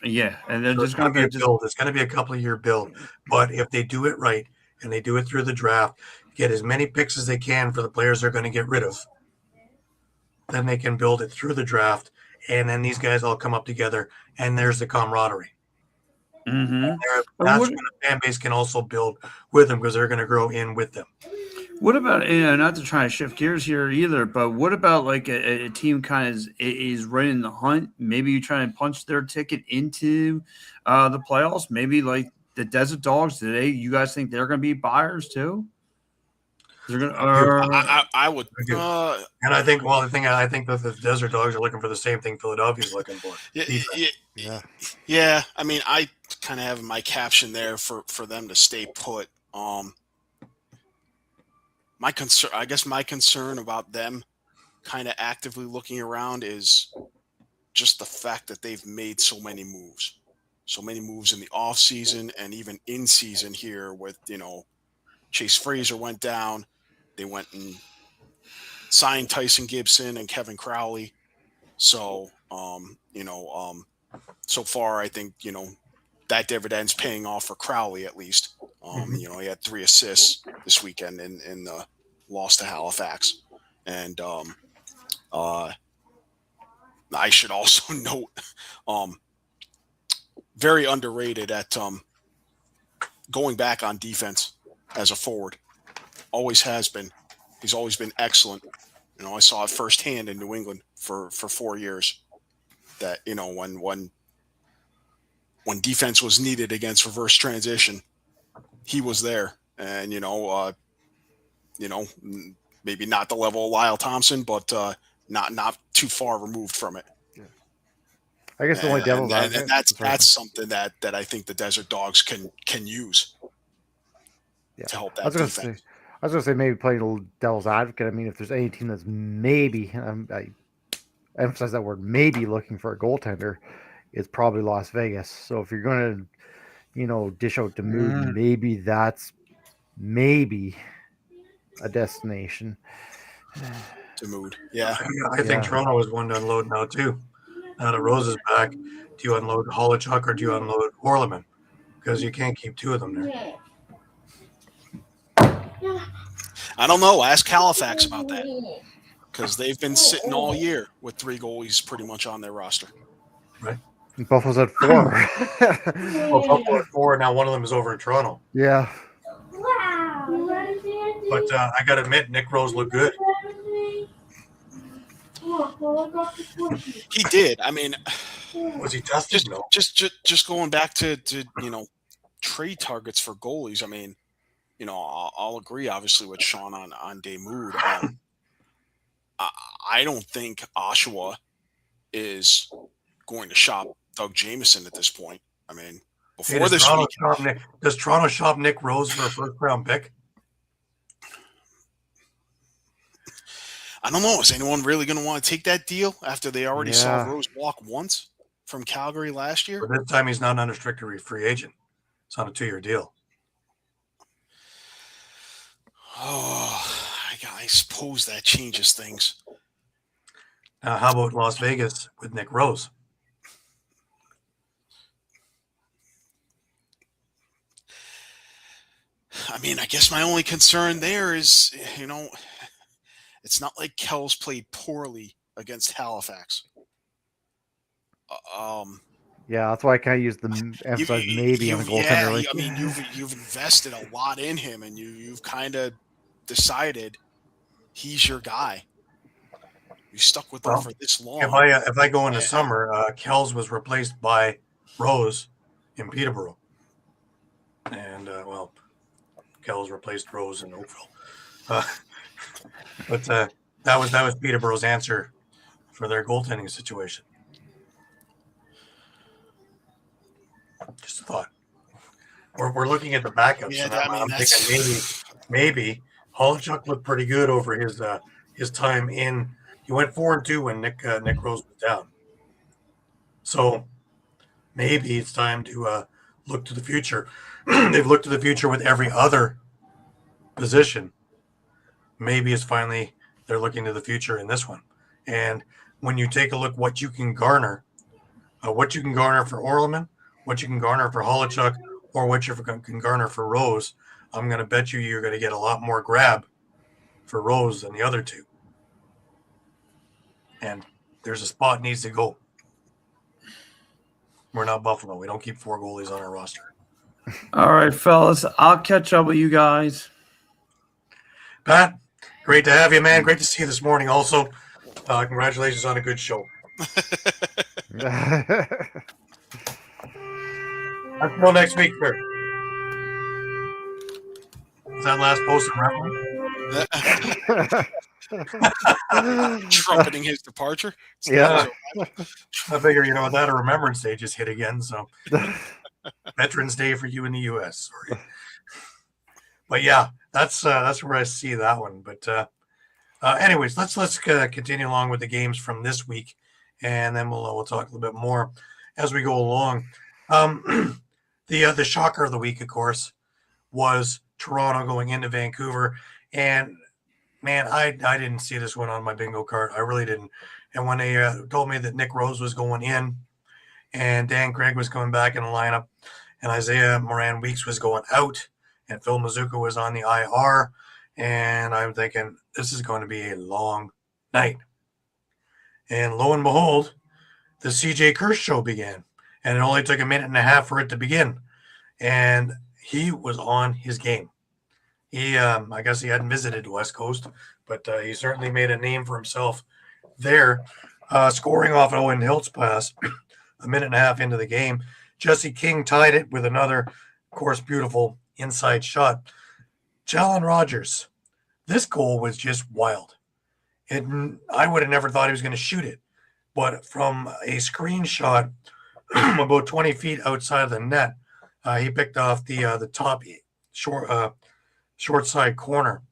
D: Yeah, and then
A: So
D: just going to
A: build. It's going to be a couple of year build, but if they do it right and they do it through the draft, get as many picks as they can for the players they're going to get rid of, then they can build it through the draft, and then these guys all come up together, and there's the camaraderie.
D: Mm-hmm.
A: That's when the fan base can also build with them, because they're going to grow in with them.
D: What about, not to try to shift gears here either, but what about like a team kind of is right in the hunt? Maybe you try and punch their ticket into the playoffs. Maybe like the Desert Dogs today. You guys think they're going to be buyers too? They're going.
C: I would.
A: And I think, I think that the Desert Dogs are looking for the same thing Philadelphia's looking for.
C: Yeah. I mean, I kind of have my caption there for them to stay put. My concern about them kind of actively looking around is just the fact that they've made so many moves in the off season and even in season here with, Chase Fraser went down. They went and signed Tyson Gibson and Kevin Crowley. So, so far, I think, that dividend's paying off for Crowley at least. He had 3 assists this weekend in the loss to Halifax. And I should also note, very underrated at going back on defense as a forward. Always has been. He's always been excellent. I saw it firsthand in New England for 4 years that, when defense was needed against reverse transition, he was there. And, maybe not the level of Lyle Thompson, but not too far removed from it.
B: Yeah. I guess the only devil's
C: and that's something that I think the Desert Dogs can use to help that defense.
B: I was going to say maybe playing a little devil's advocate. I mean, if there's any team that's maybe, I emphasize that word, maybe looking for a goaltender, it's probably Las Vegas. So if you're going to, dish out to Mood, maybe that's a destination.
C: To Mood, yeah.
A: I think Toronto is one to unload now too. Now that Rose is back, do you unload Holochuk or do you unload Orleman? Because you can't keep 2 of them there.
C: I don't know. Ask Halifax about that, because they've been sitting all year with 3 goalies pretty much on their roster.
A: Right.
B: And Buffalo's at 4.
A: Well, Buffalo at 4. Now one of them is over in Toronto.
B: Yeah.
A: But I got to admit, Nick Rose looked good.
C: He did. I mean,
A: was he tested? No.
C: Just going back to trade targets for goalies. I mean, I'll agree obviously with Shawn on Mood. I don't think Oshawa is going to shop Doug Jamieson at this point. I mean, before this week,
A: does Toronto shop Nick Rose for a first-round pick?
C: I don't know. Is anyone really going to want to take that deal after they already saw Rose walk once from Calgary last year?
A: But this time he's not an unrestricted free agent. It's on a 2-year deal.
C: Oh, I suppose that changes things.
A: Now, how about Las Vegas with Nick Rose?
C: I mean, I guess my only concern there is, it's not like Kells played poorly against Halifax.
B: Yeah, that's why I kind of use the emphasize maybe on the goaltender.
C: Yeah, I mean, you've invested a lot in him, and you've kind of decided he's your guy. You stuck with him for this long.
A: If I go into summer, Kells was replaced by Rose in Peterborough, and Kells replaced Rose in Oakville. But that was Peterborough's answer for their goaltending situation. Just a thought. We're looking at the backups.
C: Yeah,
A: I'm thinking maybe Holochuk looked pretty good over his time in. He went 4-2 when Nick Rose was down. So maybe it's time to look to the future. They've looked to the future with every other position. Maybe it's finally they're looking to the future in this one. And when you take a look what you can garner for Orleman, what you can garner for Holochuk, or what you can garner for Rose, I'm going to bet you're going to get a lot more grab for Rose than the other 2. And there's a spot needs to go. We're not Buffalo. We don't keep 4 goalies on our roster.
D: All right, fellas. I'll catch up with you guys.
A: Pat, great to have you, man. Great to see you this morning also. Congratulations on a good show. Until next week, sir. Is that last post in reference?
C: Trumpeting his departure.
B: Yeah.
A: I figure, that a Remembrance Day just hit again. So Veterans Day for you in the U.S. Sorry. But yeah, that's where I see that one. But anyways, let's continue along with the games from this week, and then we'll talk a little bit more as we go along. The shocker of the week, of course, was Toronto going into Vancouver, and Man, I didn't see this one on my bingo card. I really didn't. And when they told me that Nick Rose was going in and Dan Craig was coming back in the lineup and Isaiah Moran Weeks was going out and Phil Mazuka was on the IR, and I'm thinking this is going to be a long night. And lo and behold, the CJ Kirsch show began. And it only took a minute and a half for it to begin. And he was on his game. He, I guess he hadn't visited the West Coast, but he certainly made a name for himself there, scoring off an Owen Hiltz pass a minute and a half into the game. Jesse King tied it with another, of course, beautiful inside shot. Jalen Rogers, this goal was just wild. I would have never thought he was going to shoot it, but from a screenshot about 20 feet outside of the net, he picked off the top short side corner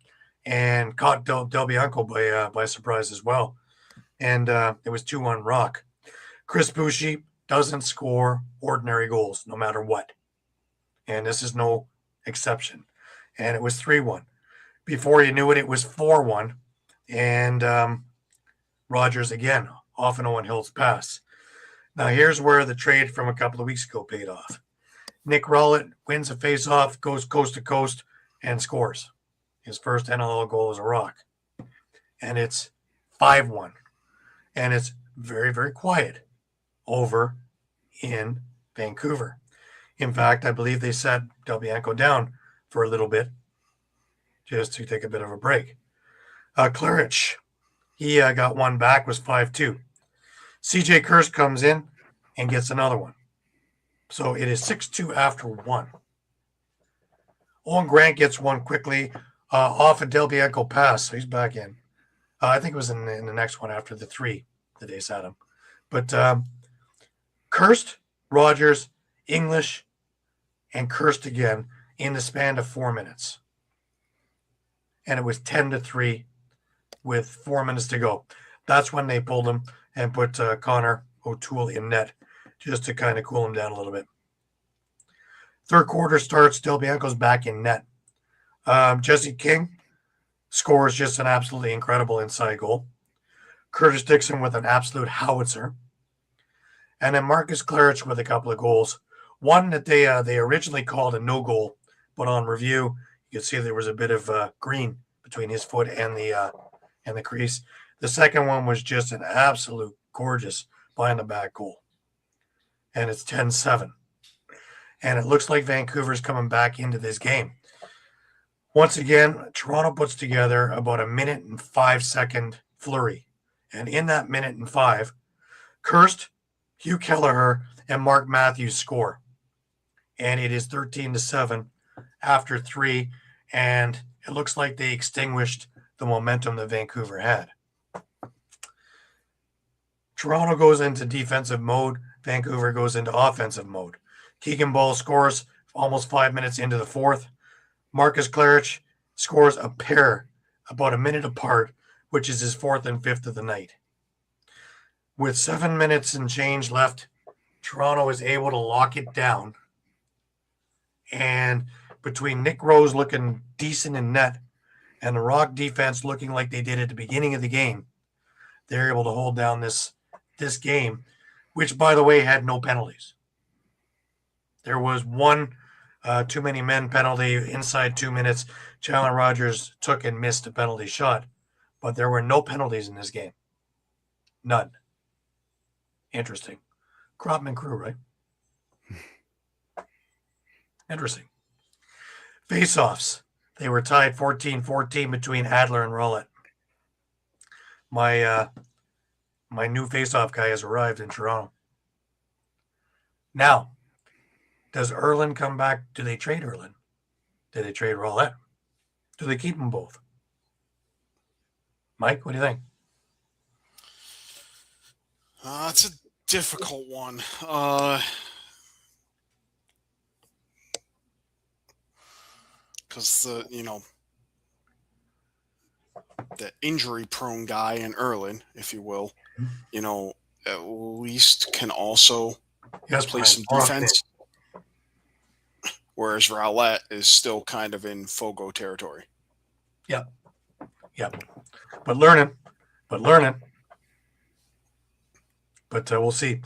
A: and caught Del Bianco by surprise as well. And it was 2-1 Rock. Chris Boucher doesn't score ordinary goals no matter what. And this is no exception. And it was 3-1. Before you knew it, it was 4-1. And Rogers, again, off an Owen Hiltz pass. Now, here's where the trade from a couple of weeks ago paid off. Nick Rowlett wins a face-off, goes coast to coast, and scores. His first NLL goal as a Rock. And it's 5-1. And it's very, very quiet over in Vancouver. In fact, I believe they sat Del Bianco down for a little bit just to take a bit of a break. Clarich, he got one back, was 5-2. CJ Kirsch comes in and gets another one. So it is 6-2 after one. Owen Grant gets one quickly off a Del Bianco pass, so he's back in. I think it was in the next one after the 3 that they sat him. But Kirst, Rogers, English, and Kirst again in the span of 4 minutes. And it was 10-3 with 4 minutes to go. That's when they pulled him and put Connor O'Toole in net just to kind of cool him down a little bit. Third quarter starts, Del Bianco's back in net. Jesse King scores just an absolutely incredible inside goal. Curtis Dixon with an absolute howitzer. And then Marcus Clarich with a couple of goals. One that they originally called a no goal, but on review, you can see there was a bit of green between his foot and the crease. The second one was just an absolute gorgeous behind the back goal. And it's 10-7. And it looks like Vancouver's coming back into this game. Once again, Toronto puts together about a 1.5-second flurry. And in that 1:05, Kirst, Hugh Kelleher, and Mark Matthews score. And it is 13-7 after 3. And it looks like they extinguished the momentum that Vancouver had. Toronto goes into defensive mode. Vancouver goes into offensive mode. Keegan Ball scores almost 5 minutes into the fourth. Marcus Clarich scores a pair about a minute apart, which is his fourth and fifth of the night. With 7 minutes and change left, Toronto is able to lock it down. And between Nick Rose looking decent in net and the Rock defense looking like they did at the beginning of the game, they're able to hold down this game, which, by the way, had no penalties. There was one too many men penalty inside 2 minutes. Jalen Rogers took and missed a penalty shot, but there were no penalties in this game. None. Interesting. Cropman crew, right? Interesting. Face-offs. They were tied 14-14 between Adler and Rowlett. My new face-off guy has arrived in Toronto. Now, does Erlin come back? Do they trade Erlin? Do they trade Rowlett? Do they keep them both? Mike, what do you think?
C: It's a difficult one. Because the injury-prone guy in Erlin, if you will, at least can also play some defense. Whereas Rowlett is still kind of in Fogo territory.
A: Yep. Yep. But learning. But we'll see.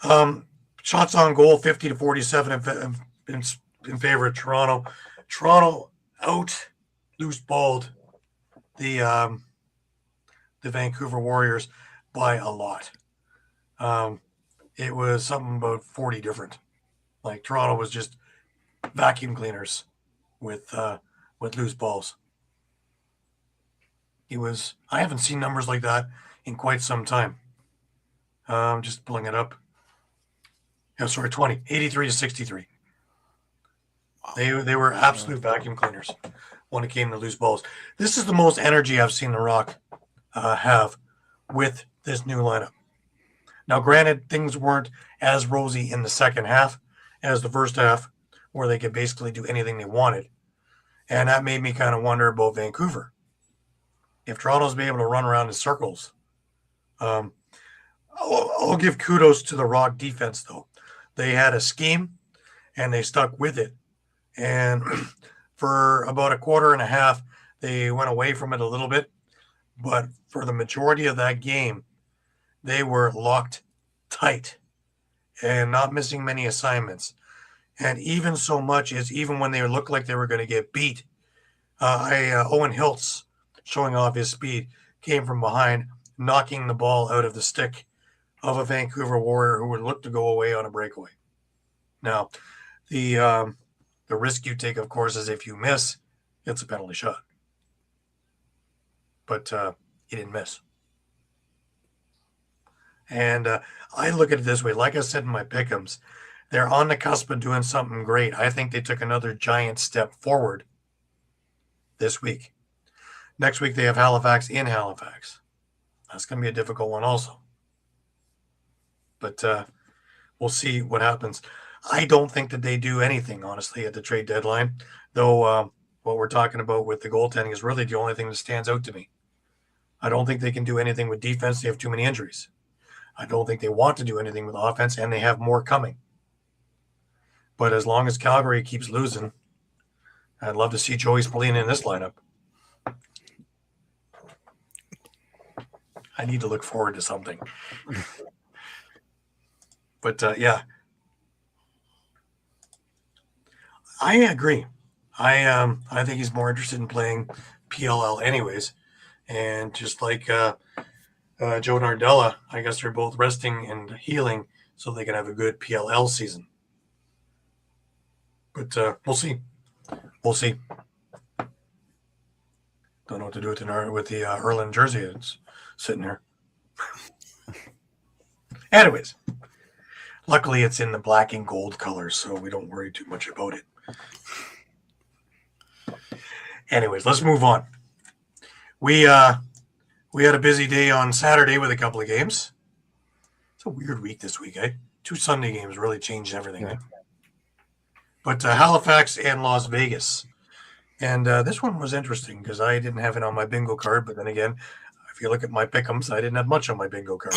A: Shots on goal, 50-47 in favor of Toronto. Toronto out loose balled the Vancouver Warriors by a lot. It was something about 40 different. Like Toronto was just vacuum cleaners with loose balls. I haven't seen numbers like that in quite some time. Just pulling it up. 20, 83-63. They were absolute vacuum cleaners when it came to loose balls. This is the most energy I've seen the Rock have with this new lineup. Now, granted, things weren't as rosy in the second half as the first half, where they could basically do anything they wanted. And that made me kind of wonder about Vancouver. If Toronto's been able to run around in circles, I'll give kudos to the Rock defense, though. They had a scheme, and they stuck with it. And for about a quarter and a half, they went away from it a little bit. But for the majority of that game, they were locked tight and not missing many assignments. And even so much as even when they looked like they were going to get beat, Owen Hiltz, showing off his speed, came from behind, knocking the ball out of the stick of a Vancouver Warrior who would look to go away on a breakaway. Now, the risk you take, of course, is if you miss, it's a penalty shot. But he didn't miss. And I look at it this way. Like I said in my pick'ems, they're on the cusp of doing something great. I think they took another giant step forward this week. Next week, they have Halifax in Halifax. That's going to be a difficult one also. But we'll see what happens. I don't think that they do anything, honestly, at the trade deadline, though what we're talking about with the goaltending is really the only thing that stands out to me. I don't think they can do anything with defense. They have too many injuries. I don't think they want to do anything with offense, and they have more coming. But as long as Calgary keeps losing, I'd love to see Joey Spallina in this lineup. I need to look forward to something. But, yeah. I agree. I think he's more interested in playing PLL anyways. And just like Joe Nardella, I guess they're both resting and healing so they can have a good PLL season. But we'll see. We'll see. Don't know what to do with the Erlen jersey. It's sitting there. Anyways, luckily it's in the black and gold colors, so we don't worry too much about it. Anyways, let's move on. We had a busy day on Saturday with a couple of games. It's a weird week this week, eh? 2 Sunday games really changed everything.
B: Yeah.
A: Eh? But Halifax and Las Vegas. And this one was interesting because I didn't have it on my bingo card. But then again, if you look at my pick'ems, I didn't have much on my bingo card.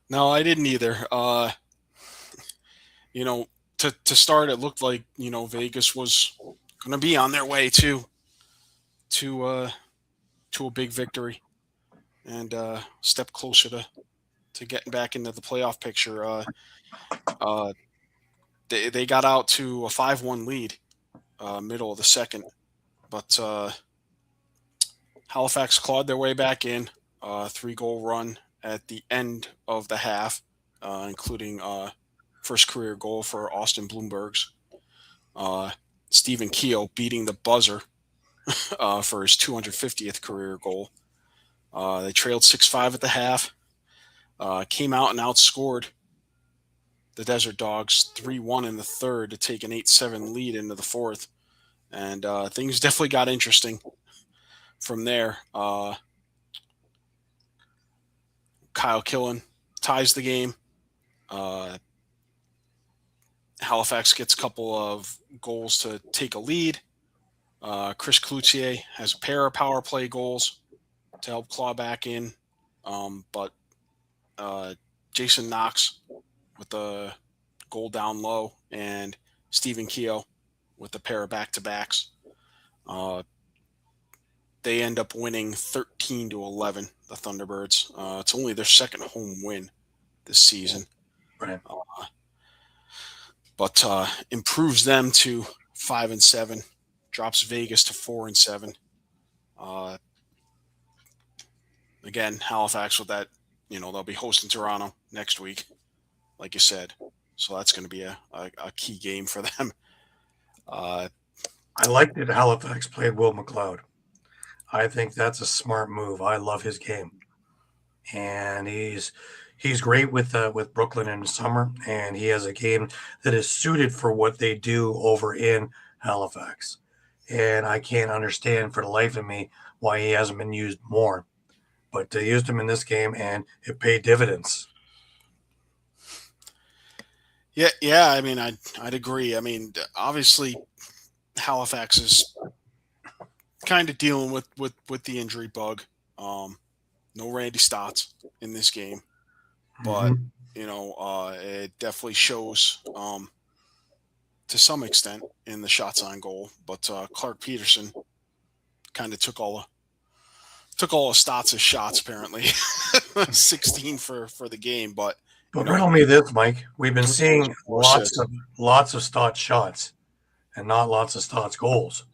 C: No, I didn't either. To start, it looked like, Vegas was going to be on their way to a big victory and step closer to getting back into the playoff picture. They got out to a 5-1 lead, middle of the second, but Halifax clawed their way back in, 3-goal run at the end of the half, including first career goal for Austin Bloomberg's. Stephen Keogh beating the buzzer for his 250th career goal. They trailed 6-5 at the half, came out and outscored the Desert Dogs 3-1 in the third to take an 8-7 lead into the fourth. And things definitely got interesting from there. Kyle Killen ties the game. Halifax gets a couple of goals to take a lead. Chris Cloutier has a pair of power play goals to help claw back in. But Jason Knox with the goal down low and Stephen Keogh with a pair of back-to-backs They end up winning 13-11. The Thunderbirds. It's only their second home win this season,
A: Right.
C: but improves them to 5-7. Drops Vegas to 4-7. Again, Halifax with that, they'll be hosting Toronto next week, like you said. So that's going to be a key game for them.
A: I like that Halifax played Will McLeod. I think that's a smart move. I love his game, and he's great with Brooklyn in the summer, and he has a game that is suited for what they do over in Halifax. And I can't understand for the life of me why he hasn't been used more. But they used him in this game, and it paid dividends.
C: Yeah. I mean, I'd agree. I mean, obviously, Halifax is kind of dealing with the injury bug. No Randy Stotts in this game, but it definitely shows to some extent in the shots on goal. But Clark Peterson kind of took all of Stotts' shots apparently, 16 for the game. But
A: riddle me this, Mike. We've been seeing lots of Stotts shots, and not lots of Stotts goals.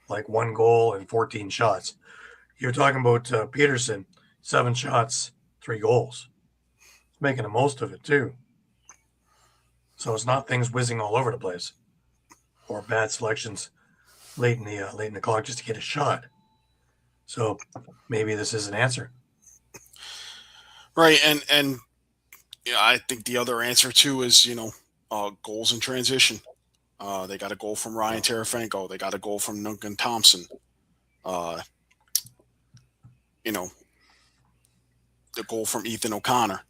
A: Like 1 goal and 14 shots. You're talking about Peterson, 7 shots, 3 goals. He's making the most of it too. So it's not things whizzing all over the place, or bad selections late in the clock just to get a shot. So maybe this is an answer.
C: Right, and I think the other answer too is goals in transition. They got a goal from Ryan Terafenko. They got a goal from Duncan Thompson. The goal from Ethan O'Connor.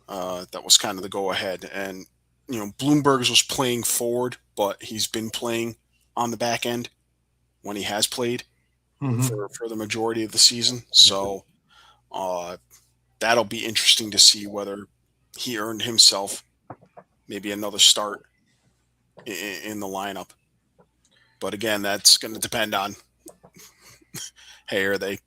C: That was kind of the go ahead. And, Bloomberg's was playing forward, but he's been playing on the back end when he has played for the majority of the season. So that'll be interesting to see whether he earned himself maybe another start in the lineup. But again, that's going to depend on, hey, are they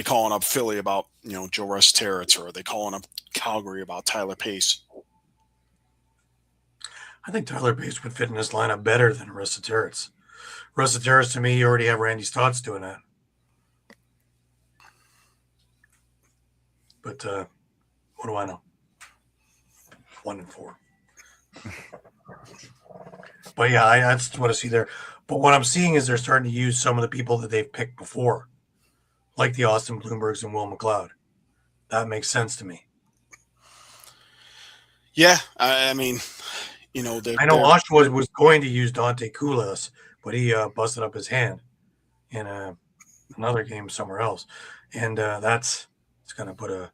C: calling up Philly about Joe Rustarits, or are they calling up Calgary about Tyler Pace?
A: I think Tyler Pace would fit in this lineup better than Rustarits. Rustarits, to me, you already have Randy Stotts doing that. But what do I know? 1-4. But yeah, that's what I see there. But what I'm seeing is they're starting to use some of the people that they've picked before, like the Austin Bloombergs and Will McLeod. That makes sense to me.
C: Yeah, I mean, I know
A: Oshawa was going to use Dante Koulas, but he busted up his hand in another game somewhere else, and it's going to put a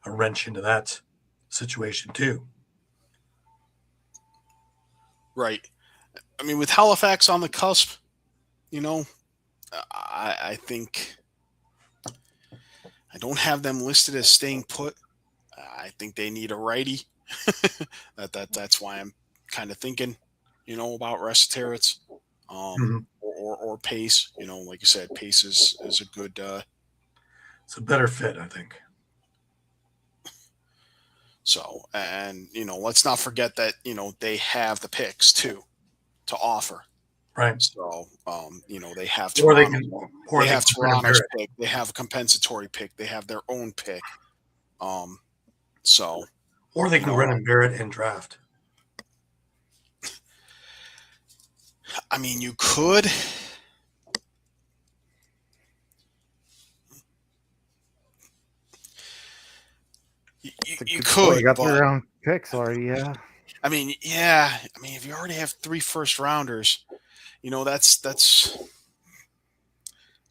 A: wrench into that situation too.
C: Right. I mean, with Halifax on the cusp, I think I don't have them listed as staying put. I think they need a righty. That's why I'm kind of thinking, about Rustarits, or Pace. Like you said, Pace is a good.
A: It's a better fit, I think.
C: So, and let's not forget that they have the picks too to offer.
A: Right.
C: So, they have Toronto. They have Toronto's pick. They have a compensatory pick. They have their own pick. So.
A: Or they can run and Barrett and draft.
C: I mean, you could. You could.
B: You got their own picks already, yeah.
C: I mean, yeah. I mean, if you already have 3 first rounders, that's.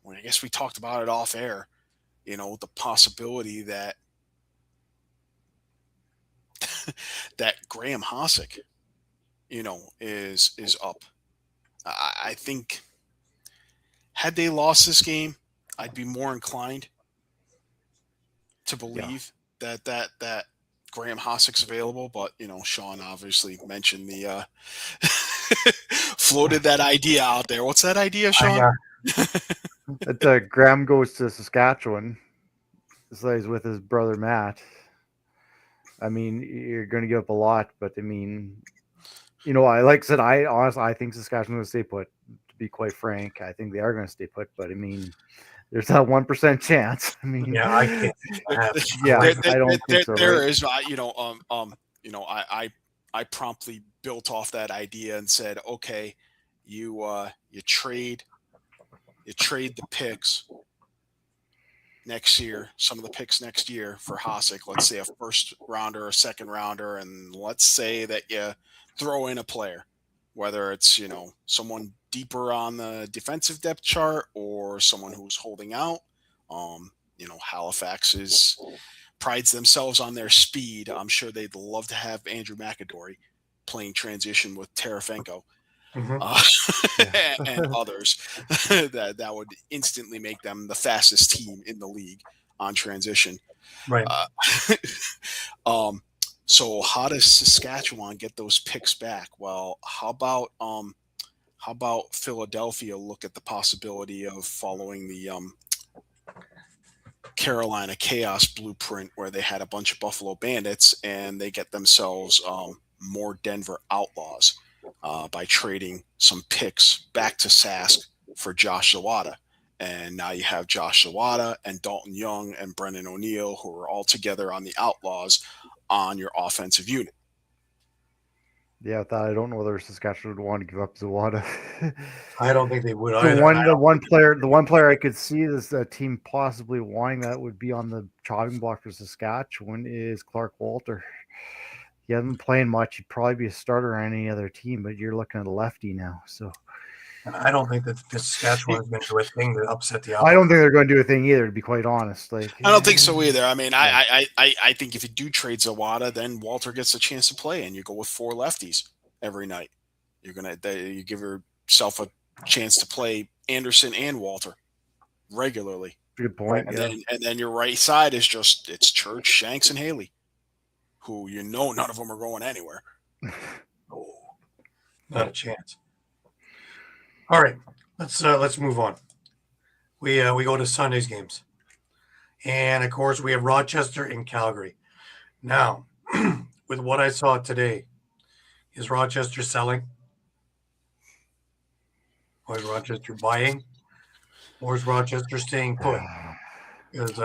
C: Well, I guess we talked about it off air. The possibility that that Graham Hossick, is up. I think had they lost this game, I'd be more inclined to believe that Graham Hossick's available. But Shawn obviously mentioned the floated that idea out there. What's that idea,
A: I,
C: Shawn?
B: That Graham goes to Saskatchewan. He's with his brother Matt. I mean, you're going to give up a lot, but I mean, I like I said, I honestly I think Saskatchewan's going to stay put. To be quite frank, I think they are going to stay put. But I mean, there's that 1% chance. I mean,
A: yeah, I can't think that happens.
B: Yeah,
C: There-
B: I don't think so.
C: There
B: Right?
C: is, I promptly built off that idea and said, okay, you trade the picks next year, some of the picks next year for Kostiuk, let's say a first rounder, a second rounder, and let's say that you throw in a player, whether it's, someone deeper on the defensive depth chart or someone who's holding out. Halifax prides themselves on their speed. I'm sure they'd love to have Andrew McAdory playing transition with Tarafenko.
A: Mhm.
C: And others that would instantly make them the fastest team in the league on transition.
A: Right.
C: So how does Saskatchewan get those picks back? Well, how about Philadelphia look at the possibility of following the Carolina Chaos blueprint, where they had a bunch of Buffalo Bandits and they get themselves more Denver Outlaws by trading some picks back to Sask for Josh Zawada. And now you have Josh Zawada and Dalton Young and Brendan O'Neill, who are all together on the Outlaws on your offensive unit.
B: Yeah, with that, I don't know whether Saskatchewan would want to give up Zawada.
A: I don't think they would
B: the
A: either.
B: one player I could see this team possibly wanting that would be on the chopping block for Saskatchewan is Clark Walter. He hasn't been playing much. He'd probably be a starter on any other team, but you're looking at a lefty now. So
A: I don't think that Saskatchewan is going to do a thing to upset the
B: I don't think they're going to do a thing either, to be quite honest.
C: I don't think so either. I mean, I think if you do trade Zawada, then Walter gets a chance to play, and you go with 4 lefties every night. You give yourself a chance to play Anderson and Walter regularly.
B: Good point.
C: And then your right side is it's Church, Shanks, and Haley, who none of them are going anywhere.
A: Not a chance. All right, let's move on. We go to Sunday's games, and of course we have Rochester and Calgary. Now, with what I saw today, is Rochester selling, or is Rochester buying, or is Rochester staying put? Because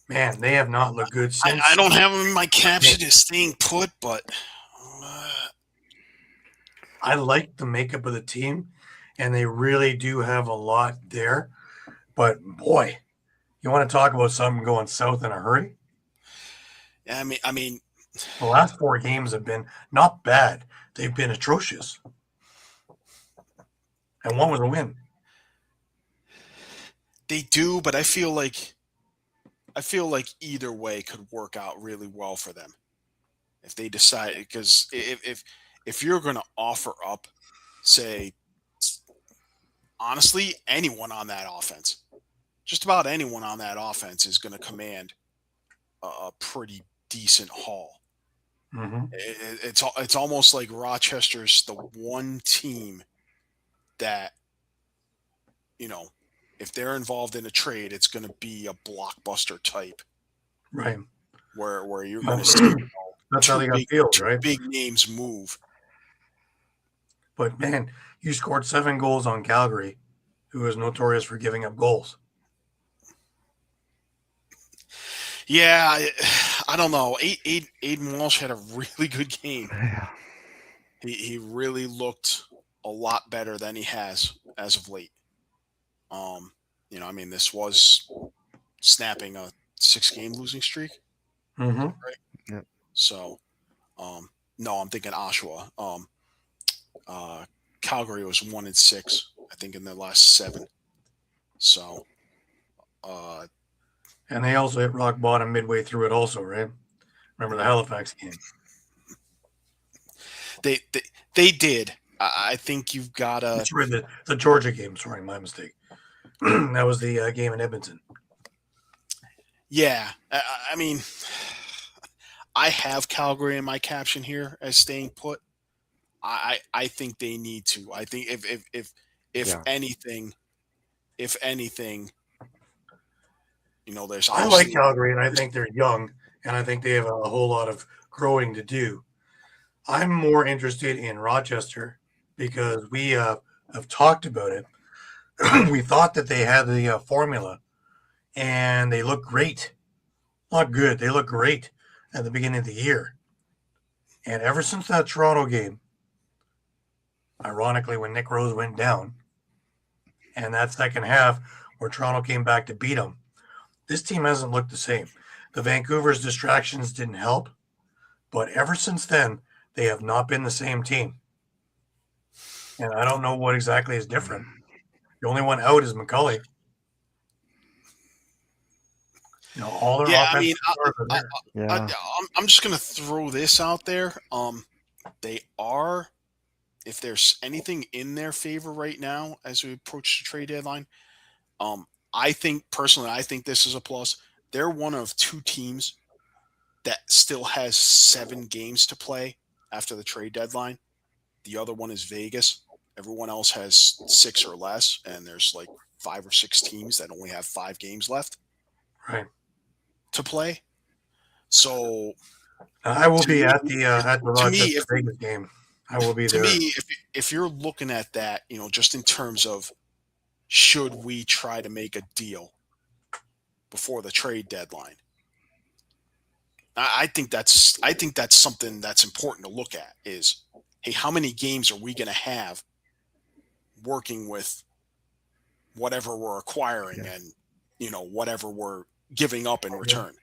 A: man, they have not looked good since.
C: I don't have them in my caption as staying put, but
A: I like the makeup of the team, and they really do have a lot there. But boy, you want to talk about something going south in a hurry?
C: I mean,
A: the last 4 games have been not bad. They've been atrocious, and one was a win.
C: They do, but I feel like either way could work out really well for them if they decide. Because if you're going to offer up, say, honestly, anyone on that offense, just about anyone on that offense is going to command a pretty decent haul.
A: Mm-hmm.
C: It's almost like Rochester's the one team that, if they're involved in a trade, it's going to be a blockbuster type,
A: right?
C: Where you're going to see
A: that's how they got field, right?
C: Big names move.
A: But man, you scored 7 goals on Calgary, who is notorious for giving up goals.
C: Yeah, I don't know. Aiden Walsh had a really good game.
B: Yeah.
C: He really looked a lot better than he has as of late. This was snapping a 6-game losing streak.
A: Mm-hmm.
C: Right?
B: Yep.
C: So, no, I'm thinking Oshawa. Calgary was 1-6, I think, in their last 7. So,
A: and they also hit rock bottom midway through it also, right? Remember the Halifax game?
C: They did. I think you've got to...
A: Sorry, the Georgia game. Sorry, my mistake. That was the game in Edmonton.
C: Yeah. I have Calgary in my caption here as staying put. I think they need to. I think if anything, there's
A: I like
C: obviously
A: Calgary, and I think they're young, and I think they have a whole lot of growing to do. I'm more interested in Rochester because we have talked about it. We thought that they had the formula, and they look great. Not good. They look great at the beginning of the year. And ever since that Toronto game, ironically, when Nick Rose went down, and that second half where Toronto came back to beat them, this team hasn't looked the same. The Vancouver's distractions didn't help, but ever since then, they have not been the same team. And I don't know what exactly is different. The only one out is McCully. All their offensive stars are there.
B: Yeah.
C: I'm just gonna throw this out there. They are, if there's anything in their favor right now as we approach the trade deadline, I think this is a plus. They're one of two teams that still has 7 games to play after the trade deadline. The other one is Vegas. Everyone else has 6 or less, and there's like 5 or 6 teams that only have 5 games left.
A: Right.
C: To play. So
A: I will be at the Rochester Vegas game. I will be there.
C: To me, if you're looking at that, just in terms of should we try to make a deal before the trade deadline, I think that's something that's important to look at is, hey, how many games are we going to have working with whatever we're acquiring and whatever we're giving up in return.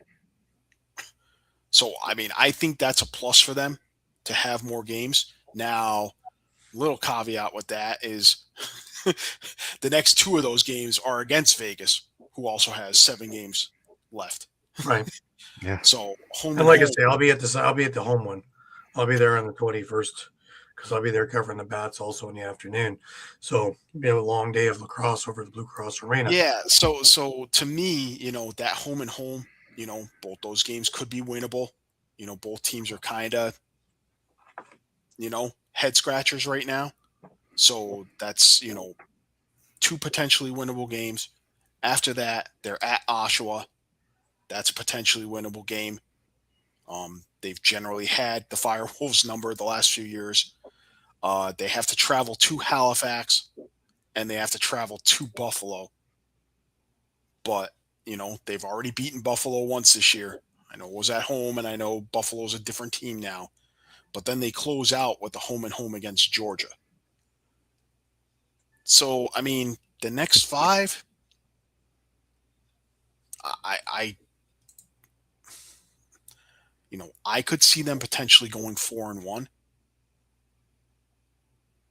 C: So, I think that's a plus for them to have more games. Now, little caveat with that is the next 2 of those games are against Vegas, who also has 7 games left.
A: Right.
B: Yeah.
C: So home.
A: And like I say, I'll be at the home one. I'll be there on the 21st because I'll be there covering the Bats also in the afternoon. So we have a long day of lacrosse over the Blue Cross Arena.
C: Yeah. So to me, that home and home, both those games could be winnable. Both teams are kind of, head scratchers right now. So that's, 2 potentially winnable games. After that, they're at Oshawa. That's a potentially winnable game. They've generally had the Firewolves number the last few years. They have to travel to Halifax, and they have to travel to Buffalo. But, they've already beaten Buffalo once this year. I know it was at home, and I know Buffalo's a different team now. But then they close out with the home and home against Georgia. So, the next 5, I could see them potentially going 4-1,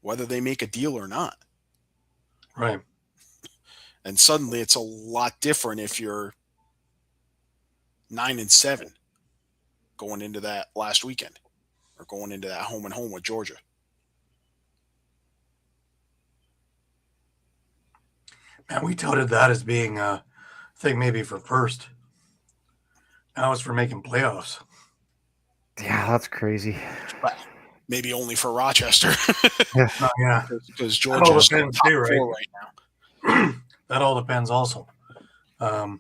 C: whether they make a deal or not.
A: Right.
C: And suddenly it's a lot different if you're 9-7 going into that last weekend or going into that home and home with Georgia.
A: Man, we touted that as being a thing maybe for first. Now it's for making playoffs.
B: Yeah, that's crazy.
C: But maybe only for Rochester.
A: Yeah.
C: Because Georgia's top
A: too,
C: 4 right now.
A: That all depends also. The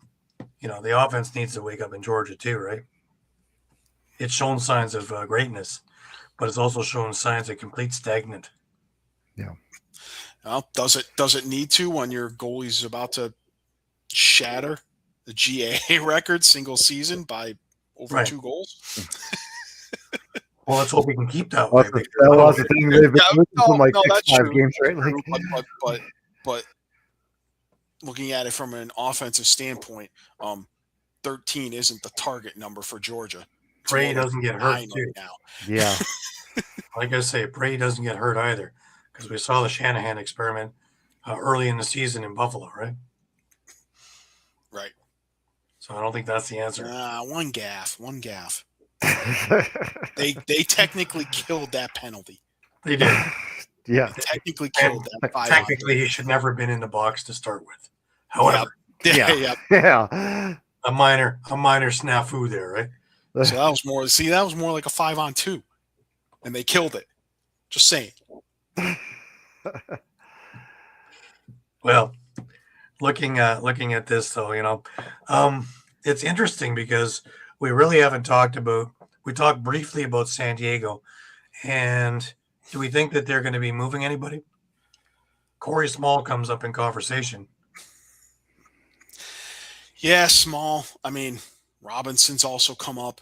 A: offense needs to wake up in Georgia too, right? It's shown signs of greatness, but it's also shown signs of complete stagnant.
B: Yeah.
C: Well, does it need to when your goalie's about to shatter the GAA record single season by over 2 goals?
A: Well, let's hope we can keep that way.
B: That was the thing. They've been from like 6-5 games, right? Like,
C: but looking at it from an offensive standpoint, 13 isn't the target number for Georgia.
A: Pray he doesn't get hurt too.
C: Right now.
B: Yeah.
A: Like I say, pray he doesn't get hurt either, because we saw the Shanahan experiment early in the season in Buffalo, right?
C: Right.
A: So I don't think that's the answer.
C: One gaff. They technically killed that penalty.
A: They did.
B: Yeah.
C: They technically killed that.
A: Technically, he should never have been in the box to start with. However,
B: Yeah.
A: a minor snafu there, right?
C: So that was more like a 5-on-2, and they killed it. Just saying.
A: Well, looking at this though, it's interesting because we really haven't talked about. We talked briefly about San Diego, and do we think that they're going to be moving anybody? Corey Small comes up in conversation.
C: Yeah, Small. I mean, Robinson's also come up.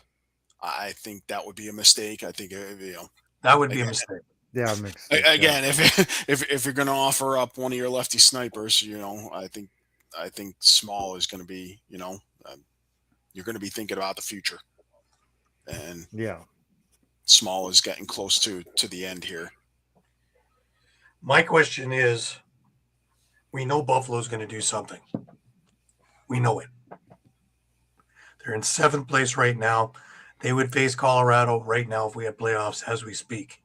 C: I think that would be a mistake. I think
A: that would be a mistake.
B: Yeah, it makes sense,
C: again, if you're going to offer up one of your lefty snipers, I think Small is going to be, you're going to be thinking about the future, and
B: yeah,
C: Small is getting close to the end here.
A: My question is, we know Buffalo's going to do something. We know it. They're in 7th place right now. They would face Colorado right now if we had playoffs as we speak.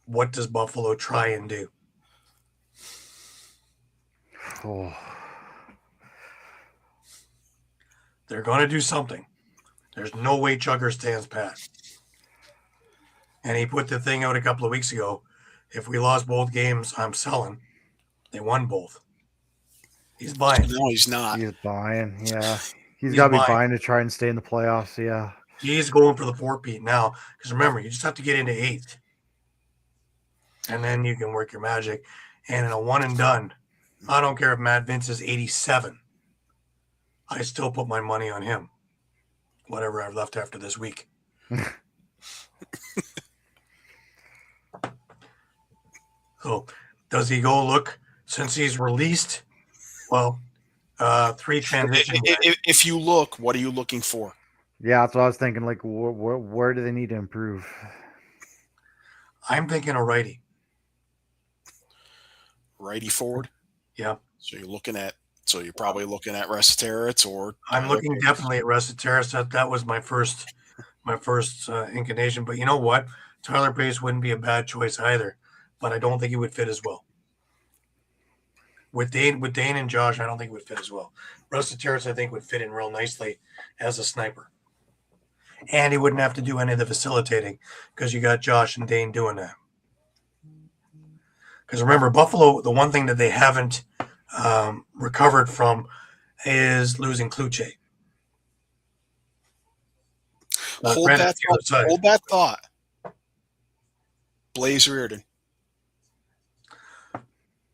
A: What does Buffalo try and do?
B: oh,
A: They're going to do something. There's no way Chugger stands pat. And he put the thing out a couple of weeks ago. If we lost both games, I'm selling. They won both. He's buying.
C: No, he's not.
B: he's buying. Yeah, he's got to be buying to try and stay in the playoffs. Yeah,
A: He's going for the 4-peat now. Because remember, you just have to get into 8th. And then you can work your magic. And in a one and done, I don't care if Matt Vince is 87. I still put my money on him. Whatever I've left after this week. So does he go look, since he's released, 3 transition.
C: If you look, what are you looking for?
B: yeah, that's what I was thinking. Like, where do they need to improve?
A: I'm thinking a righty.
C: Righty forward.
A: Yeah.
C: So you're probably looking at Resiteritz or.
A: I'm looking definitely at Resiteritz. That was my first inclination. But you know what? Tyler Pace wouldn't be a bad choice either. But I don't think he would fit as well. With Dane and Josh, I don't think it would fit as well. Resiteritz, I think, would fit in real nicely as a sniper. And he wouldn't have to do any of the facilitating because you got Josh and Dane doing that. Because remember, Buffalo, the one thing that they haven't recovered from is losing Kluche.
C: Hold that thought. Blaze Reardon.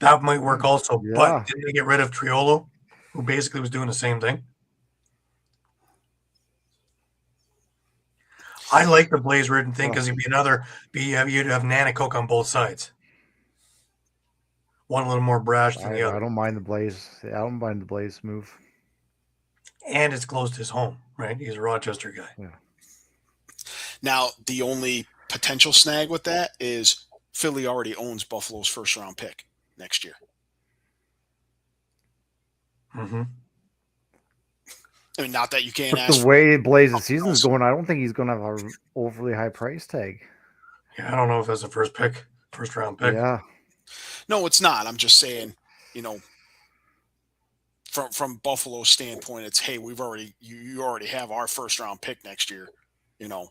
A: That might work also,
B: Yeah.
A: but didn't they get rid of Triolo, who basically was doing the same thing? I like the Blaze Reardon thing because you'd have Nanacook on both sides. One a little more brash than the other.
B: I don't mind the Blaze. I don't mind the Blaze move.
A: And it's close to his home, right? He's a Rochester guy.
B: Yeah.
C: Now, the only potential snag with that is Philly already owns Buffalo's first-round pick next year.
A: Mm-hmm.
C: I mean, not that you can't
B: But
C: ask.
B: the way Blaze's season's going, I don't think he's going to have an overly high price tag.
A: Yeah, I don't know if that's a first round pick.
B: Yeah.
C: No, it's not. I'm just saying, from Buffalo's standpoint, it's, hey, you already have our first-round pick next year. You're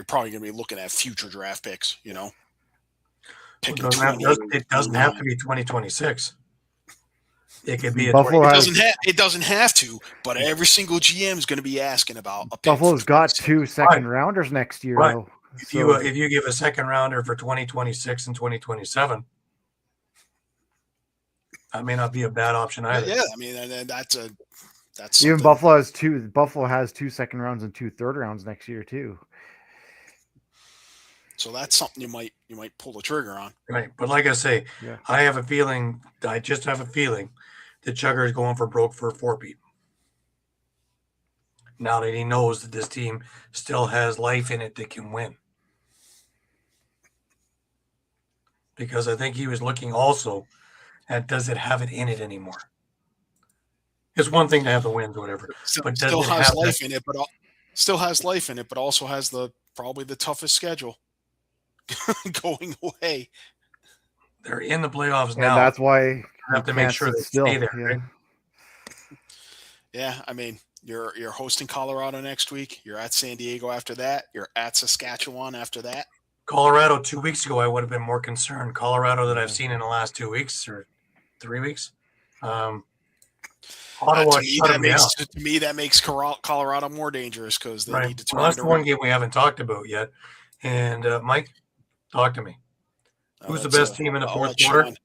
C: probably going to be looking at future draft picks.
A: It doesn't have to be 2026. It could be
B: Buffalo
C: it doesn't have to, but every single GM is going to be asking about a pick.
B: Buffalo's got 2 second rounders next year.
A: Right.
B: Though.
A: If you give a second rounder for 2026 and 2027, that may not be a bad option either.
C: Yeah, I mean that's
B: even
C: something.
B: Buffalo has 2. Buffalo has 2 second rounds and 2 third rounds next year too.
C: So that's something you might pull the trigger on.
A: Right, but like I say,
B: Yeah.
A: I just have a feeling that Chugger is going for broke for a 4-peat. Now that he knows that this team still has life in it that can win. Because I think he was looking also at, does it have it in it anymore? It's one thing to have the wins or whatever, but does
C: Still
A: it
C: has
A: have
C: life in it, but also has probably the toughest schedule going away.
A: They're in the playoffs
B: And
A: now.
B: that's why
A: You have to make sure they stay there.
B: Yeah.
A: Right?
C: Yeah, I mean, You're hosting Colorado next week. You're at San Diego after that. You're at Saskatchewan after that.
A: Colorado 2 weeks ago, I would have been more concerned. Colorado that I've seen in the last 2 weeks or 3 weeks. Ottawa
C: to me that makes Colorado more dangerous because they need to turn
A: Well, that's
C: it
A: the one
C: around.
A: game we haven't talked about yet. And Mike, talk to me. Who's the best team in the fourth quarter?
C: Shawn.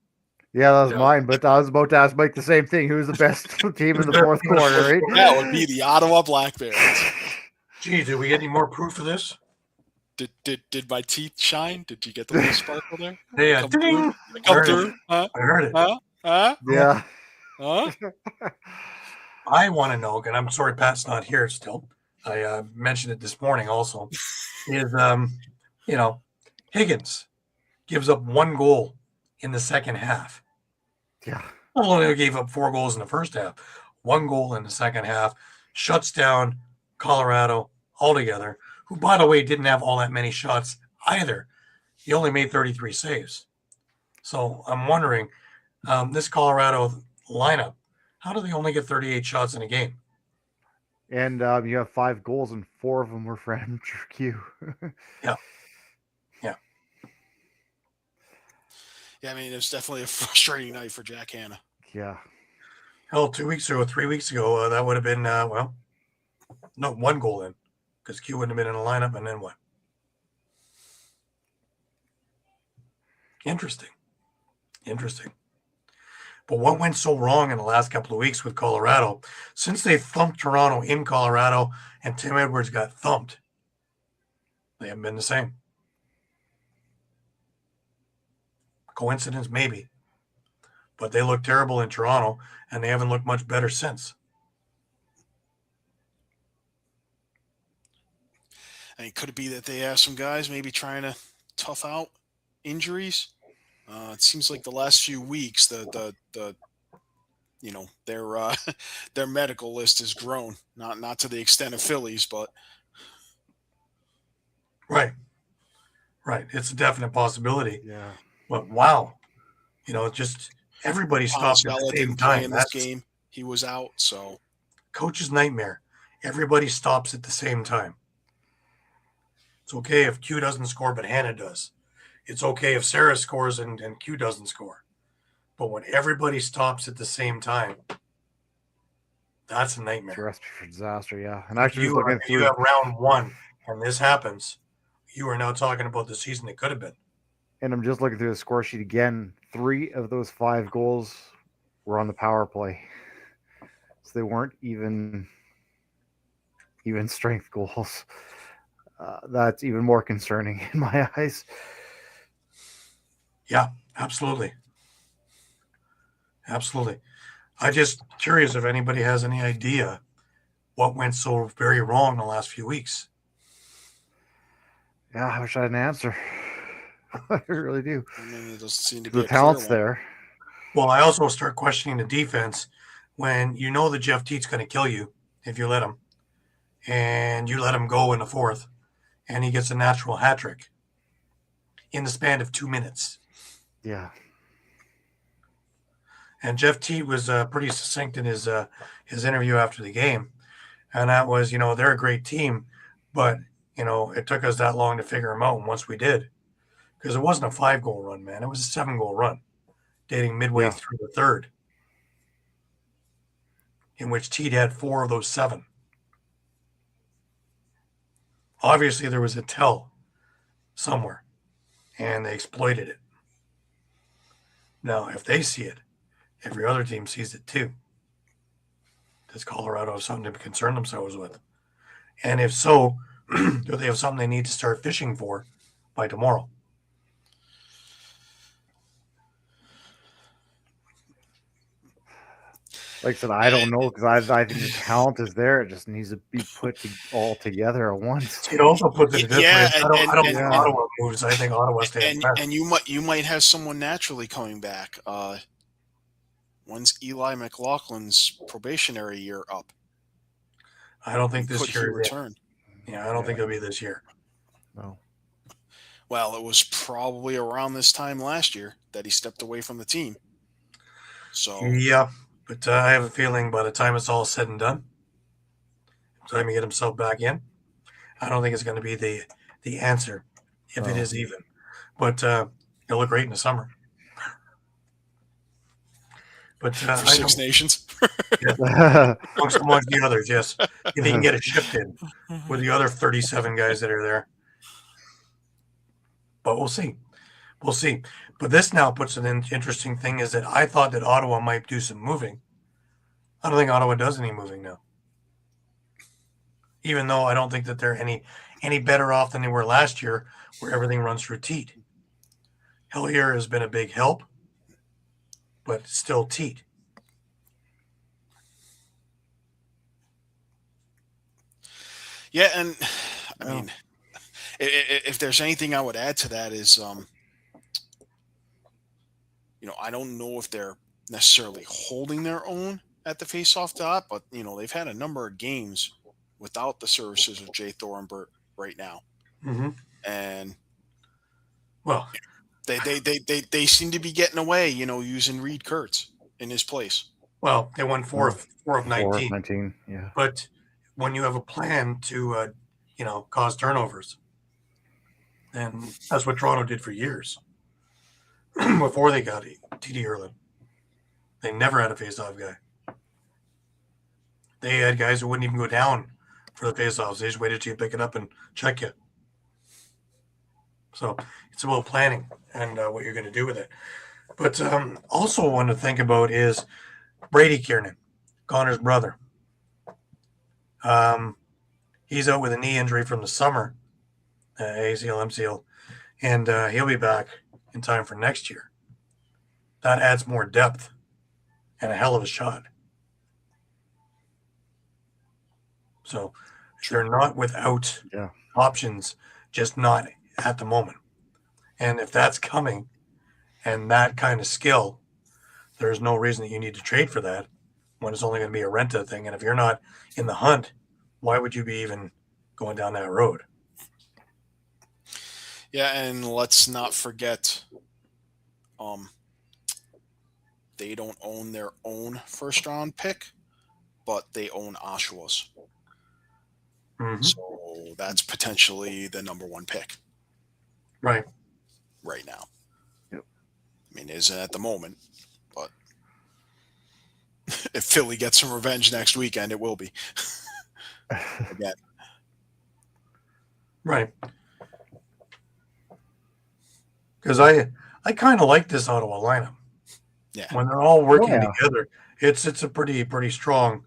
B: Yeah, that was mine, but I was about to ask Mike the same thing. Who's the best team in the fourth quarter, right?
C: That would be the Ottawa Black Bears.
A: Gee, did we get any more proof of this?
C: Did my teeth shine? Did you get the little sparkle there?
A: Yeah,
C: Come through? Huh?
A: I heard it.
C: Huh?
B: Yeah.
C: Huh?
A: I want to know, and I'm sorry Pat's not here still. I mentioned it this morning also, is, Higgins gives up 1 goal in the second half.
B: Yeah.
A: Well, only gave up 4 goals in the first half. 1 goal in the second half. Shuts down Colorado altogether, who, by the way, didn't have all that many shots either. He only made 33 saves. So I'm wondering, this Colorado lineup, how do they only get 38 shots in a game?
B: And you have 5 goals, and 4 of them were for amateur Q.
A: Yeah.
C: Yeah, I mean, it was definitely a frustrating night for Jack Hanna.
B: Yeah.
A: Hell, 2 weeks ago, 3 weeks ago, that would have been, 1 goal in, because Q wouldn't have been in the lineup, and then what? Interesting. But what went so wrong in the last couple of weeks with Colorado? Since they thumped Toronto in Colorado and Tim Edwards got thumped, they haven't been the same. Coincidence? Maybe. But they looked terrible in Toronto, and they haven't looked much better since.
C: And could it be that they have some guys maybe trying to tough out injuries? It seems like the last few weeks, their medical list has grown. Not to the extent of Phillies, but
A: Right. It's a definite possibility.
B: Yeah.
A: But wow, just everybody stopped at the same
C: didn't play
A: time.
C: in this game. He was out, so
A: Coach's nightmare. Everybody stops at the same time. It's okay if Q doesn't score, but Hannah does. It's okay if Sarah scores and Q doesn't score. But when everybody stops at the same time, that's a nightmare.
B: It's a recipe for disaster, yeah. And actually,
A: you have round 1 and this happens, you are now talking about the season it could have been.
B: And I'm just looking through the score sheet again. 3 of those 5 goals were on the power play. So they weren't even strength goals. That's even more concerning in my eyes.
A: Yeah, absolutely. I just curious if anybody has any idea what went so very wrong the last few weeks.
B: Yeah, I wish I had an answer. I really do.
C: I mean, it doesn't seem to be
B: The talent's there.
A: Well, I also start questioning the defense when you know that Jeff Teat's going to kill you if you let him, and you let him go in the fourth, and he gets a natural hat trick in the span of 2 minutes.
B: Yeah.
A: And Jeff Teat was pretty succinct in his interview after the game, and that was, they're a great team, but it took us that long to figure them out. And once we did, because it wasn't a 5-goal run, man, it was a 7-goal run, dating midway through the third, in which Teat had 4 of those 7. Obviously, there was a tell somewhere, and they exploited it. Now, if they see it, every other team sees it too. Does Colorado have something to concern themselves with? And if so, do they have something they need to start fishing for by tomorrow?
B: Like I said, I don't know, because I think the talent is there. It just needs to be put all together at once.
A: It also puts it this way. I don't think
B: and-
A: Ottawa moves. I think Ottawa stays back.
C: And you might have someone naturally coming back. When's Eli McLaughlin's probationary year up?
A: I don't think this
C: Could he
A: year.
C: return?
A: Yeah, I don't think it'll be this year.
B: No.
C: Well, it was probably around this time last year that he stepped away from the team. So
A: Yeah, but I have a feeling by the time it's all said and done, to get himself back in. I don't think it's going to be the answer, if it is even. But he'll look great in the summer. But
C: For Six Nations.
A: amongst the others, yes. If he can get a shift in with the other 37 guys that are there. But we'll see. We'll see. But this now puts an interesting thing is that I thought that Ottawa might do some moving. I don't think Ottawa does any moving now. Even though I don't think that they're any better off than they were last year, where everything runs through Teat. Hillier has been a big help, but still Teat.
C: Yeah, and I mean, if there's anything I would add to that is, I don't know if they're necessarily holding their own at the face-off dot, but they've had a number of games without the services of Jay Thornbert right now, and
A: well,
C: they seem to be getting away, using Reed Kurtz in his place.
A: Well, they won 4 of 19.
B: 19, yeah.
A: But when you have a plan to, cause turnovers, and that's what Toronto did for years before they got TD Erlin. They never had a face-off guy. They had guys who wouldn't even go down for the face-offs. They just waited till you pick it up and check you. So it's about planning and what you're going to do with it. But also one to think about is Brady Kiernan, Connor's brother. He's out with a knee injury from the summer, ACL, MCL, and he'll be back in time for next year. That adds more depth and a hell of a shot. So they're not without options, just not at the moment. And if that's coming and that kind of skill, there's no reason that you need to trade for that when it's only going to be a renta thing. And if you're not in the hunt, why would you be even going down that road?
C: Yeah, and let's not forget, they don't own their own first-round pick, but they own Oshawa's. So that's potentially the number one pick.
A: Right
C: now.
B: Yep.
C: I mean, isn't at the moment, but if Philly gets some revenge next weekend, it will be. Again.
A: Right. Because I kind of like this Ottawa lineup.
C: Yeah.
A: When they're all working together, it's a pretty strong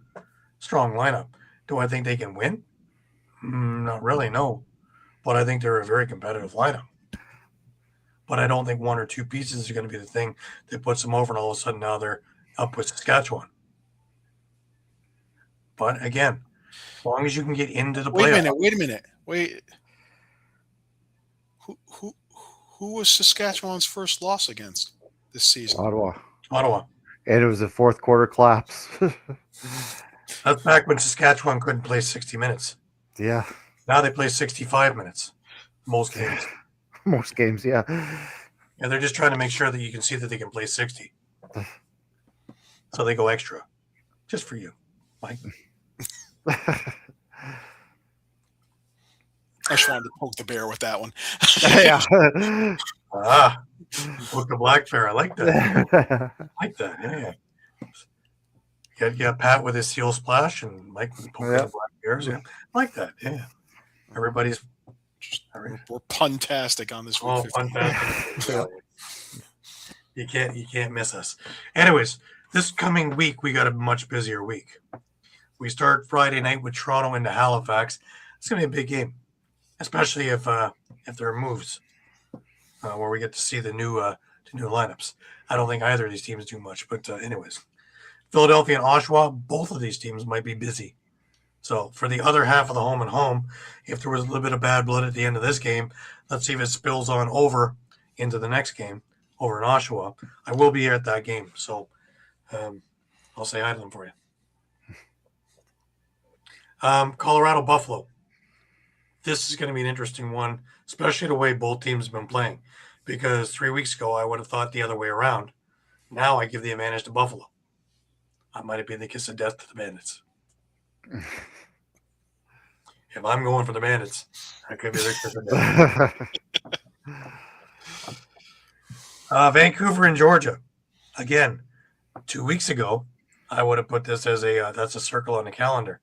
A: lineup. Do I think they can win? Not really, no. But I think they're a very competitive lineup. But I don't think one or two pieces are going to be the thing that puts them over, and all of a sudden now they're up with Saskatchewan. But again, as long as you can get into the playoffs.
C: Wait a minute. Who was Saskatchewan's first loss against this season?
B: Ottawa. And it was a fourth quarter collapse.
A: That's back when Saskatchewan couldn't play 60 minutes.
B: Yeah.
A: Now they play 65 minutes. Most games.
B: Most games, yeah.
A: And they're just trying to make sure that you can see that they can play 60. So they go extra. Just for you, Mike.
C: I just wanted to poke the bear with that one.
B: Yeah.
A: Poke the black bear. I like that. Yeah. You got Pat with his seal splash and Mike with the poke the black bears. Yeah. I like that. Yeah. Everybody's
C: we're puntastic on this week.
A: Puntastic. You can't miss us. Anyways, this coming week we got a much busier week. We start Friday night with Toronto into Halifax. It's gonna be a big game, especially if there are moves where we get to see the new lineups. I don't think either of these teams do much, but anyways, Philadelphia and Oshawa, both of these teams might be busy. So for the other half of the home and home, if there was a little bit of bad blood at the end of this game, let's see if it spills on over into the next game over in Oshawa. I will be here at that game, so I'll say hi to them for you. Colorado Buffalo. This is going to be an interesting one, especially the way both teams have been playing, because 3 weeks ago I would have thought the other way around. Now I give the advantage to Buffalo. I might have been the kiss of death to the Bandits. if I'm going for the Bandits, that could be their Vancouver and Georgia. Again, 2 weeks ago, I would have put this as that's a circle on the calendar.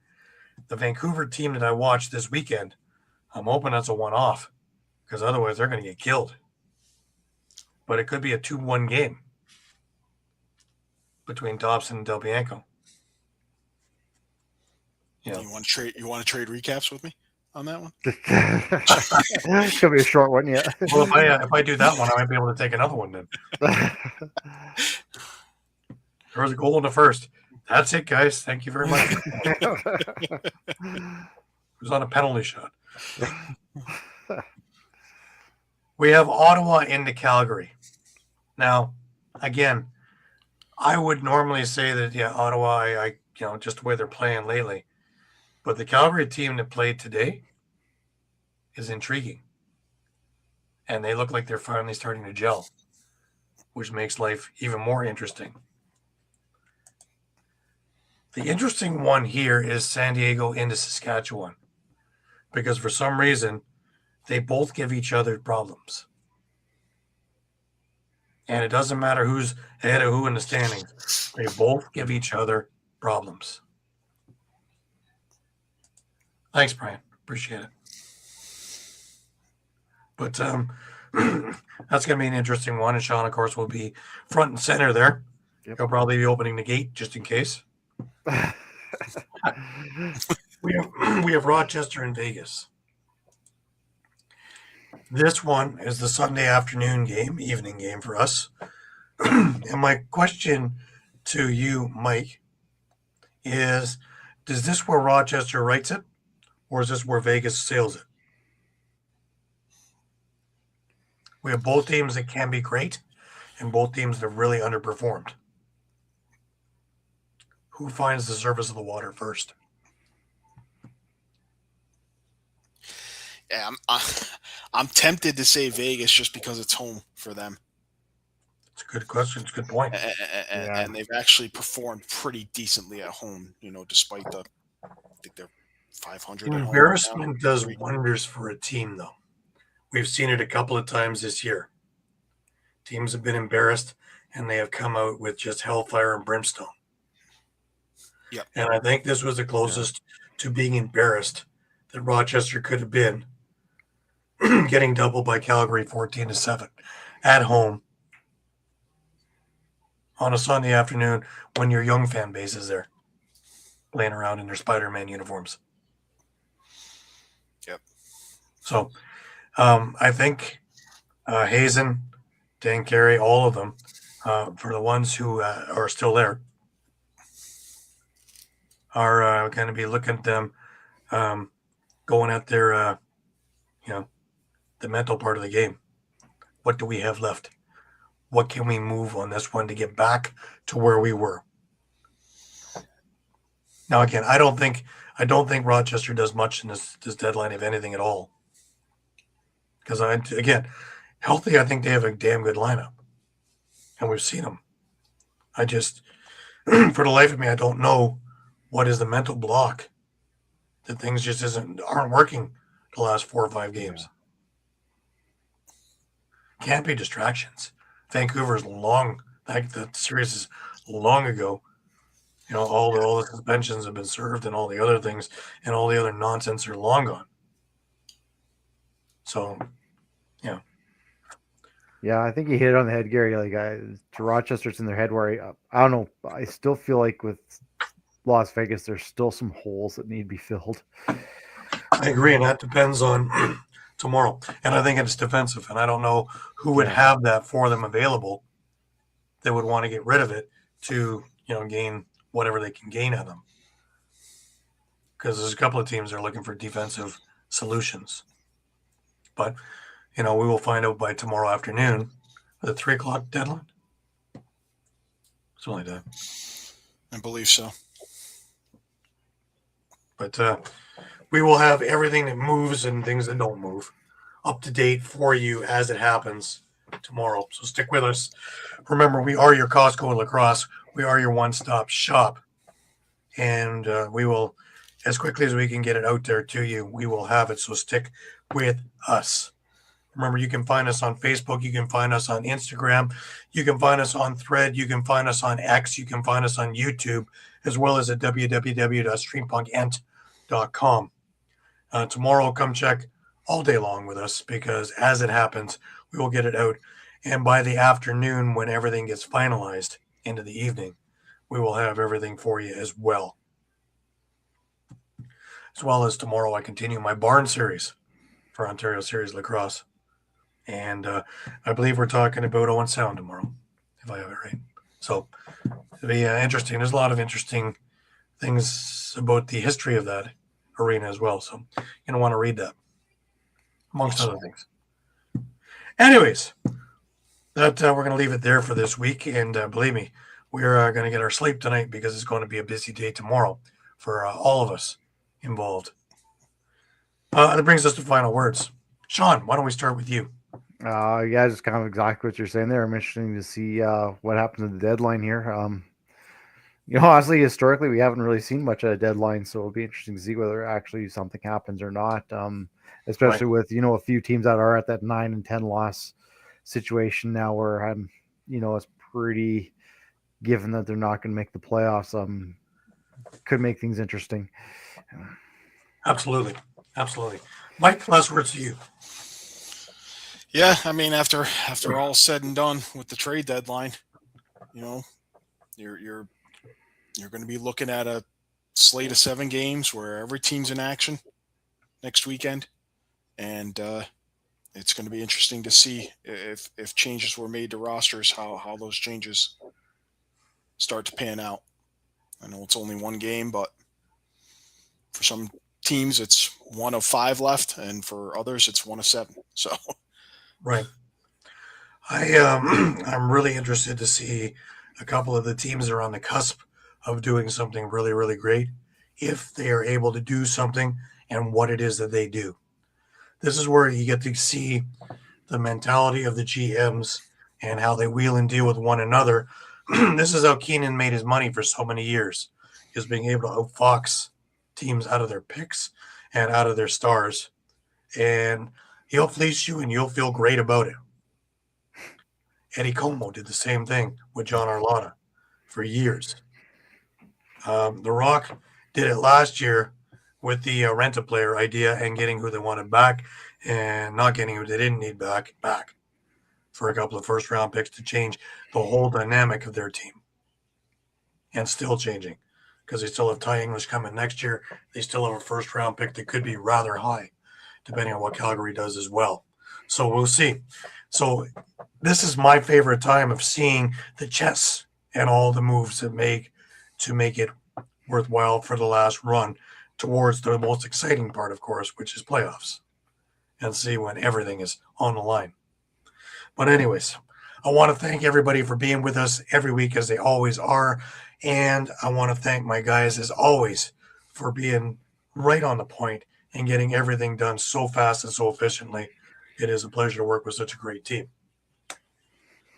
A: The Vancouver team that I watched this weekend, I'm hoping that's a one-off because otherwise they're going to get killed. But it could be a 2-1 game between Dobson and Del Bianco. Yeah.
C: You want to trade recaps with me on that one?
B: Could be a short one, yeah.
A: Well, if I do that one, I might be able to take another one then. There was a goal in the first. That's it, guys. Thank you very much. It was on a penalty shot. We have Ottawa into Calgary. Now, again, I would normally say that, Ottawa, I just the way they're playing lately. But the Calgary team that played today is intriguing. And they look like they're finally starting to gel, which makes life even more interesting. The interesting one here is San Diego into Saskatchewan, because for some reason, they both give each other problems. And it doesn't matter who's ahead of who in the standings. They both give each other problems. Thanks, Brian. Appreciate it. But that's going to be an interesting one. And Shawn, of course, will be front and center there.
B: Yep.
A: He'll probably be opening the gate just in case. We have Rochester and Vegas. This one is the Sunday afternoon game, evening game for us. And my question to you, Mike, is this where Rochester writes it, or is this where Vegas sails it? We have both teams that can be great and both teams that have really underperformed. Who finds the surface of the water first?
C: Yeah, I'm tempted to say Vegas just because it's home for them.
A: It's a good question. It's a good point.
C: And they've actually performed pretty decently at home, despite I think they're 500 at home.
A: Embarrassment does wonders for a team, though. We've seen it a couple of times this year. Teams have been embarrassed, and they have come out with just hellfire and brimstone.
C: Yep.
A: And I think this was the closest to being embarrassed that Rochester could have been, getting doubled by Calgary 14-7 at home on a Sunday afternoon when your young fan base is there playing around in their Spider-Man uniforms.
C: Yep.
A: So I think Hazen, Dan Carey, all of them, for the ones who are still there, are going to be looking at them going at their, the mental part of the game. What do we have left? What can we move on this one to get back to where we were? Now, again, I don't think Rochester does much in this deadline, if anything at all. Because, again, healthy, I think they have a damn good lineup. And we've seen them. I just, for the life of me, I don't know what is the mental block that things just aren't working the last 4 or 5 games. Can't be distractions. Vancouver's long. Like the series is long ago. All the suspensions have been served and all the other things and all the other nonsense are long gone. So, yeah.
B: Yeah, I think you hit it on the head, Gary. To Rochester's in their head where I don't know. I still feel like with Las Vegas, there's still some holes that need to be filled.
A: I agree, and that depends on tomorrow. And I think it's defensive, and I don't know who would have that for them available that would want to get rid of it to, gain whatever they can gain on them. Because there's a couple of teams that are looking for defensive solutions. But, we will find out by tomorrow afternoon with a 3 o'clock deadline. Something like that.
C: I believe so.
A: But we will have everything that moves and things that don't move up to date for you as it happens tomorrow. So stick with us. Remember, we are your Costco Lacrosse. We are your one-stop shop. And we will as quickly as we can get it out there to you, we will have it. So stick with us. Remember, you can find us on Facebook. You can find us on Instagram. You can find us on Thread. You can find us on X. You can find us on YouTube, as well as at www.streampunkentertainment.com. Tomorrow, come check all day long with us, because as it happens, we will get it out. And by the afternoon, when everything gets finalized into the evening, we will have everything for you as well. As well as tomorrow, I continue my Barn series for Ontario Series Lacrosse. And I believe we're talking about Owen Sound tomorrow, if I have it right. So it'll be interesting. There's a lot of interesting things about the history of that arena as well. So you're going to want to read that, amongst other things. Anyways, that we're going to leave it there for this week. And believe me, we're going to get our sleep tonight, because it's going to be a busy day tomorrow for all of us involved. That brings us to final words. Shawn, why don't we start with you?
B: Yeah, just kind of exactly what you're saying there. I'm interested to see what happens at the deadline here. Honestly, historically, we haven't really seen much at a deadline, so it'll be interesting to see whether actually something happens or not. Especially with a few teams that are at that 9 and 10 loss situation now, where it's pretty given that they're not going to make the playoffs. Could make things interesting.
A: Absolutely. Mike, last words to you.
C: Yeah, I mean, after all said and done with the trade deadline, you're going to be looking at a slate of 7 games where every team's in action next weekend, and it's going to be interesting to see if changes were made to rosters, how those changes start to pan out. I know it's only 1 game, but for some teams it's 1 of 5 left, and for others it's 1 of 7. So.
A: Right. I'm really interested to see a couple of the teams that are on the cusp of doing something really, really great, if they are able to do something and what it is that they do. This is where you get to see the mentality of the GMs and how they wheel and deal with one another. This is how Keenan made his money for so many years, is being able to outfox teams out of their picks and out of their stars. And he'll fleece you and you'll feel great about it. Eddie Como did the same thing with John Arlotta for years. The Rock did it last year with the rent-a-player idea and getting who they wanted back and not getting who they didn't need back for a couple of first-round picks to change the whole dynamic of their team. And still changing, because they still have Ty English coming next year. They still have a first-round pick that could be rather high, depending on what Calgary does as well. So we'll see. So this is my favorite time of seeing the chess and all the moves that make it worthwhile for the last run towards the most exciting part, of course, which is playoffs, and see when everything is on the line. But anyways, I want to thank everybody for being with us every week, as they always are. And I want to thank my guys, as always, for being right on the point and getting everything done so fast and so efficiently. It is a pleasure to work with such a great team.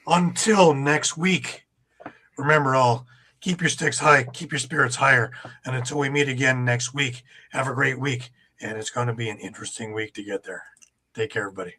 A: Until next week, remember all, keep your sticks high, keep your spirits higher. And until we meet again next week, have a great week. And it's going to be an interesting week to get there. Take care, everybody.